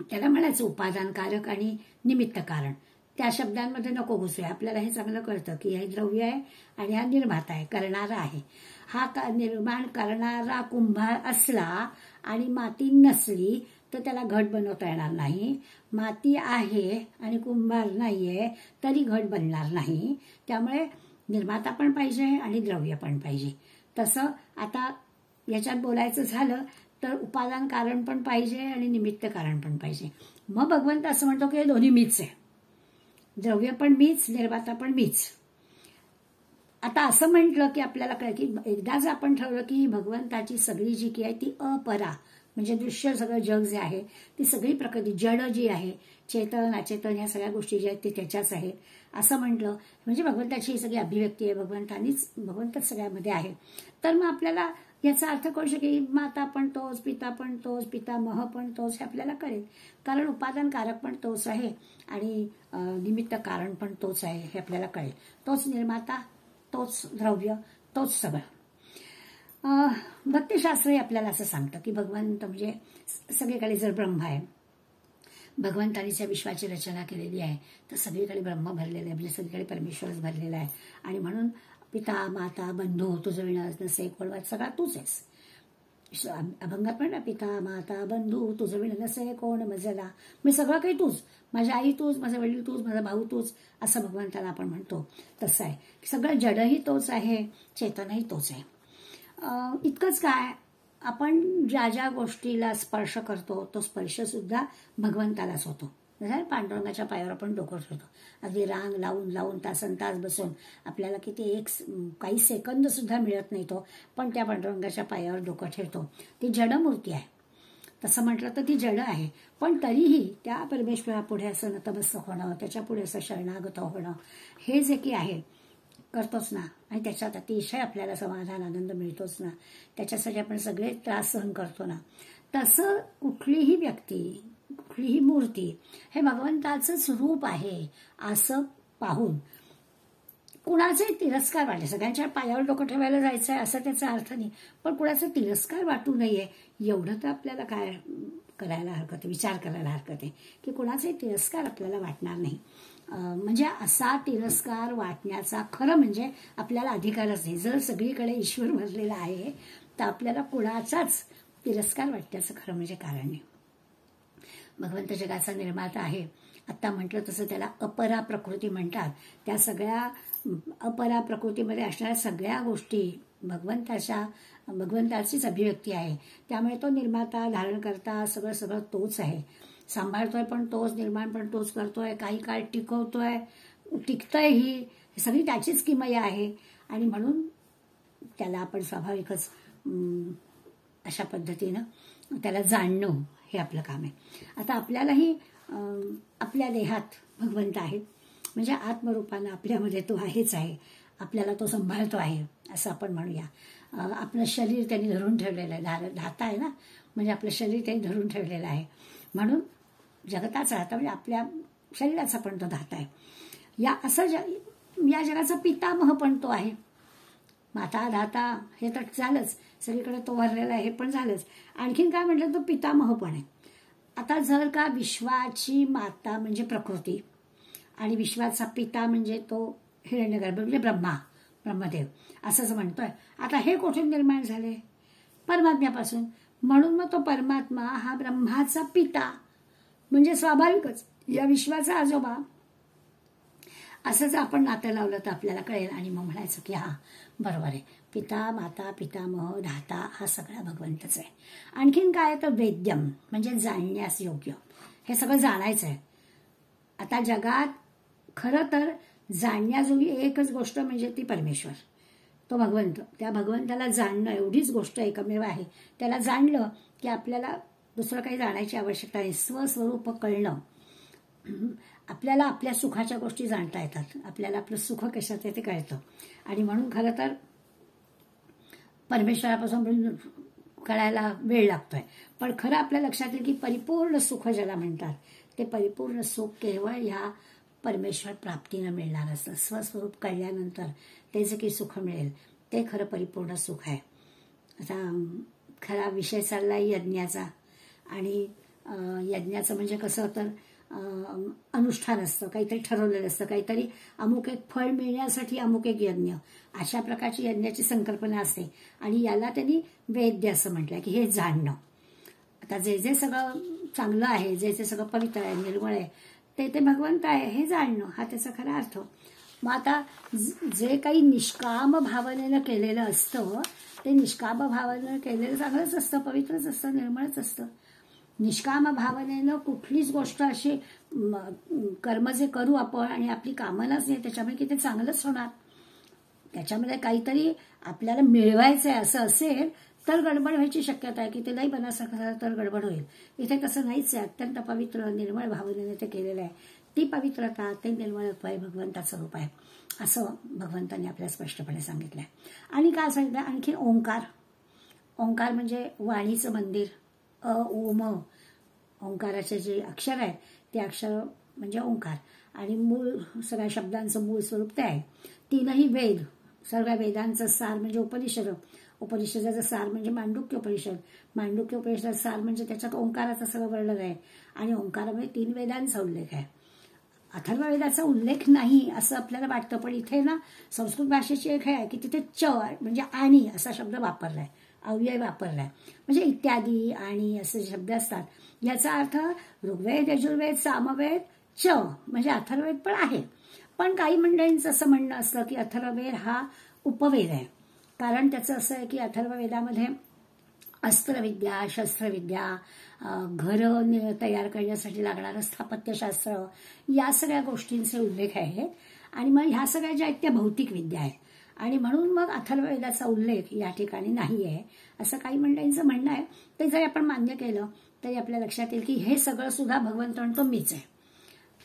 त्याला म्हणायचं उपादानकारक आणि निमित्त कारण, त्या शब्दांमध्ये नको घुसूया, आपल्याला हे चांगलं कळतं की हे द्रव्य आहे आणि हा निर्माता आहे, करणारा आहे. हा निर्माण करणारा कुंभार असला आणि माती नसली तर त्याला घट बनवता येणार नाही. माती आहे आणि कुंभार नाहीये तरी घट बनणार नाही. त्यामुळे निर्माता पण पाहिजे आणि द्रव्य पण पाहिजे. तसं आता याच्यात बोलायचं झालं तर उपादान कारण पण पाहिजे आणि निमित्त कारण पण पाहिजे. मग भगवंत असं म्हणतो की हे दोन्ही मीच आहे, द्रव्य पण मीच, निर्माता पण मीच. आता असं म्हटलं की आपल्याला कळलं की एकदाच आपण ठरवलं की भगवंताची सगळी जी की आहे ती अपरा म्हणजे दृश्य सगळं जग जे आहे ती सगळी प्रकृती जड जी आहे, चेतन अचेतन ह्या सगळ्या गोष्टी ज्या आहेत ते त्याच्याच आहेत असं म्हटलं म्हणजे भगवंताची ही सगळी अभिव्यक्ती आहे, भगवंतच सगळ्यामध्ये आहे. तर मग आपल्याला याचा अर्थ कळू शकेल माता पण तोच, पिता पण तोच, पितामह पण तोच हे आपल्याला कळेल. कारण उपादानकारक पण तोच आहे आणि निमित्त कारण पण तोच आहे हे आपल्याला कळेल. तोच निर्माता, तोच द्रव्य, तोच सगळं. भक्तिशास्त्रही आपल्याला असं सांगतं की भगवंत म्हणजे सगळीकडे जर ब्रह्म आहे, भगवंतानी ज्या विश्वाची रचना केलेली आहे तर सगळीकडे ब्रह्म भरलेलं आहे म्हणजे सगळीकडे परमेश्वरच भरलेला आहे. आणि म्हणून पिता माता बंधू तुझं विण नसे कोण सगळा तूच आहेस. अभंगात पण पिता माता बंधू तुझं विण नसे कोण मजला, मी सगळं काही तूच, माझी आई तूच, माझा वडील तूच, माझा भाऊ तूच असं भगवंताला आपण म्हणतो. तसं आहे सगळं जडही तोच आहे, चेतनही तोच आहे. इतकंच काय, आपण ज्या ज्या गोष्टीला स्पर्श करतो तो स्पर्श सुद्धा भगवंतालाच होतो. पांडुरंगाच्या पायावर आपण डोकं ठेवतो, अगदी रांग लावून लावून तासन तास बसून आपल्याला किती काही सेकंद सुद्धा मिळत नाही तो, पण त्या पांडुरंगाच्या पायावर डोकं ठेवतो. ती जडमूर्ती आहे, तसं म्हटलं तर ती जड आहे, पण तरीही त्या परमेश्वरापुढे असं नतमस्तक होणं, त्याच्यापुढे असं शरणागत होणं हे जे की आहे करतोच ना, आणि त्याच्यात अतिशय आपल्याला समाधान आनंद मिळतोच ना, त्याच्यासाठी आपण सगळे त्रास सहन करतो ना. तसं कुठलीही व्यक्ती कुठलीही मूर्ती हे भगवंताचंच रूप आहे असं पाहून कुणाचे तिरस्कार वाटले, सगळ्यांच्या पायावर डोकं ठेवायला जायचं आहे असं त्याचा अर्थ नाही, पण कुणाचा तिरस्कार वाटू नये एवढं तर आपल्याला काय करायला हरकत आहे, विचार करायला हरकत आहे की कुणाचे तिरस्कार आपल्याला वाटणार नाही. म्हणजे असा तिरस्कार वाटण्याचा खरं म्हणजे आपल्याला अधिकारच नाही. जर सगळीकडे ईश्वर भरलेला आहे तर आपल्याला कुणाचाच तिरस्कार वाटण्याचं खरं म्हणजे कारण नाही. भगवंत जगाचा निर्माता आहे. आता म्हटलं तसं त्याला अपरा प्रकृती म्हणतात. त्या सगळ्या अपरा प्रकृतीमध्ये असणाऱ्या सगळ्या गोष्टी भगवंताचीच अभिव्यक्ती आहे. त्यामुळे तो निर्माता, धारण करता सगळं सगळं तोच आहे. सांभाळतोय पण तोच, निर्माण पण तोच करतोय, काही काळ टिकवतोय, टिकतंय ही सगळी त्याचीच किमया आहे. आणि म्हणून त्याला आपण स्वाभाविकच अशा पद्धतीनं त्याला जाणणं हे आपलं काम आहे. आता आपल्यालाही आपल्या देहात भगवंत आहे म्हणजे आत्मरूपानं आपल्यामध्ये तो आहेच आहे, आपल्याला तो सांभाळतो आहे असं आपण म्हणूया. आपलं शरीर त्यांनी धरून ठेवलेलं आहे, धाता आहे ना, म्हणजे आपलं शरीर त्यांनी धरून ठेवलेलं आहे म्हणून जगताचा राहता म्हणजे आपल्या शरीराचा पण तो धाता आहे. या या जगाचा पितामह पण तो आहे. माता धाता हे तर झालंच, सगळीकडे तो भरलेला आहे, हे पण झालंच. आणखीन काय म्हटलं तर पितामह पण आहे. आता जर का विश्वाची माता म्हणजे प्रकृती आणि विश्वाचा पिता म्हणजे तो हिरण्यगर्भ म्हणजे ब्रह्मदेव असंच म्हणतोय. आता हे कुठून निर्माण झाले? परमात्म्यापासून. म्हणून मग तो परमात्मा हा ब्रह्माचा पिता म्हणजे स्वाभाविकच या विश्वाचा आजोबा. असं जर आपण नातं लावलं तर आपल्याला कळेल आणि मग म्हणायचं की हा बरोबर आहे, पिता माता पितामह धाता हा सगळा भगवंतच आहे. आणखीन काय तर वेद्यम म्हणजे जाणण्यास योग्य, हे सगळं जाणायचं आहे. आता जगात खरं तर जाणण्याजोगी एकच गोष्ट म्हणजे ती परमेश्वर, तो भगवंत. त्या भगवंताला जाणणं एवढीच गोष्ट एकमेव आहे. त्याला जाणलं की आपल्याला दुसरं काही जाणायची आवश्यकता नाही. स्वस्वरूप कळणं, आपल्याला आपल्या सुखाच्या गोष्टी जाणता येतात, आपल्याला आपलं सुख कशात आहे ते कळतं. आणि म्हणून खरं तर परमेश्वरापासून कळायला वेळ लागतोय. पण खरं आपल्या लक्षात येईल की परिपूर्ण सुख ज्याला म्हणतात ते परिपूर्ण सुख केवळ ह्या परमेश्वर प्राप्तीनं मिळणार असतं. स्वस्वरूप कळल्यानंतर ते जे काही सुख मिळेल ते खरं परिपूर्ण सुख आहे. आता खरा विषय चाललाय यज्ञाचा. आणि यज्ञाचं म्हणजे कसं तर अनुष्ठान असतं, काहीतरी ठरवलेलं असतं, काहीतरी अमुक एक फळ मिळण्यासाठी अमुक एक यज्ञ, अशा प्रकारची यज्ञाची संकल्पना असते. आणि याला त्यांनी वेद्य असं म्हटलंय की हे जाणणं. आता जे जे सगळं चांगलं आहे, जे जे सगळं पवित्र आहे, निर्मळ आहे, ते भगवंत आहे हे जाणणं, हा त्याचा खरा अर्थ. मग आता जे काही निष्काम भावनेनं केलेलं असतं ते निष्काम भावनेनं केलेलं चांगलंच असतं, पवित्रच असतं, निर्मळच असतं. निष्काम भावनेनं कुठलीच गोष्ट अशी कर्म जे करू आपण आणि आपली कामनाच नाही त्याच्यामुळे की ते चांगलंच होणार. त्याच्यामध्ये काहीतरी आपल्याला मिळवायचं आहे असं असेल तर गडबड व्हायची शक्यता आहे की ते नाही बनासारखं तर गडबड होईल. इथे तसं नाहीच आहे. अत्यंत पवित्र निर्मळ भावनेने ते केलेलं आहे. ती पवित्रता, ते निर्मळत्व आहे भगवंताचं रूप आहे असं भगवंतांनी आपल्याला स्पष्टपणे सांगितलं आहे. आणि काय सांगितलं आणखी ओंकार. ओंकार म्हणजे वाणीचं मंदिर. ओम ओंकाराचे जे अक्षर आहेत ते अक्षर म्हणजे ओंकार. आणि मूळ सगळ्या शब्दांचं मूळ स्वरूप ते आहे. तीनही वेद, सगळ्या वेदांचं सार म्हणजे उपनिषद. उपनिषदाचं सार म्हणजे मांडुक्य उपनिषद. मांडुक्य उपनिषदाचं सार म्हणजे त्याच्यात ओंकाराचं सगळं वर्णन आहे. आणि ओंकारामध्ये 3 वेदांचा उल्लेख आहे. अथर्ववेदाचा उल्लेख नाही असं आपल्याला वाटतं, पण इथे ना संस्कृत भाषेची एक आहे की तिथे च म्हणजे आणि असा शब्द वापरलाय, अव्यय वापरलाय. म्हणजे इत्यादी आणि असे शब्द असतात. याचा अर्थ ऋग्वेद, यजुर्वेद, सामवेद, च म्हणजे अथर्ववेद पण आहे. पण काही मंडळींचं असं म्हणणं असतं की अथर्ववेद हा उपवेद आहे. कारण त्याचं असं आहे की अथर्ववेदामध्ये अस्त्रविद्या, शस्त्रविद्या, घरं तयार करण्यासाठी लागणारं स्थापत्यशास्त्र या सगळ्या गोष्टींचे उल्लेख आहेत. आणि मग ह्या सगळ्या ज्या आहेत त्या भौतिक विद्या आहेत. आणि म्हणून मग अथर्ववेदाचा उल्लेख या ठिकाणी नाही आहे असं काही मंडळींचं म्हणणं आहे. ते जरी आपण मान्य केलं तरी आपल्या लक्षात येईल की हे सगळं सुद्धा भगवंत म्हणतो मीच आहे.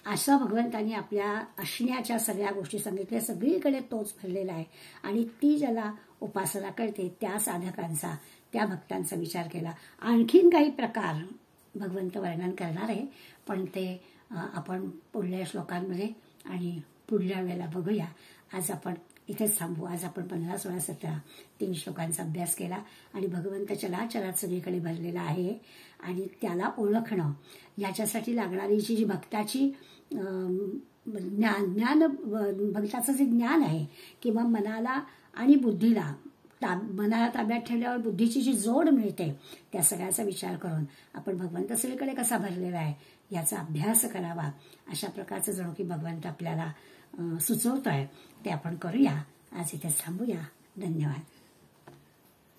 असं भगवंतांनी आपल्या असण्याच्या सगळ्या गोष्टी सांगितल्या. सगळीकडे तोच भरलेला आहे. आणि ती ज्याला उपासना करते त्या साधकांचा, त्या भक्तांचा विचार केला. आणखीन काही प्रकार भगवंत वर्णन करणार आहे, पण ते आपण पुढल्या श्लोकांमध्ये आणि पुढल्या वेळेला बघूया. आज आपण इथेच थांबू. आज आपण 15, 16, 17 3 श्लोकांचा अभ्यास केला. आणि भगवंत चराचरात सगळीकडे भरलेला आहे. आणि त्याला ओळखणं याच्यासाठी लागणारी जी भक्ताची ज्ञान भक्ताचं जे ज्ञान आहे किंवा मनाला आणि बुद्धीला मनाला ताब्यात ठेवल्यावर बुद्धीची जी जोड मिळते त्या सगळ्याचा विचार करून आपण भगवंत सगळीकडे कसा भरलेला आहे याचा अभ्यास करावा. अशा प्रकारचं जणू की भगवंत आपल्याला सुचवतोय ते आपण करूया. आज इथेच थांबूया. धन्यवाद.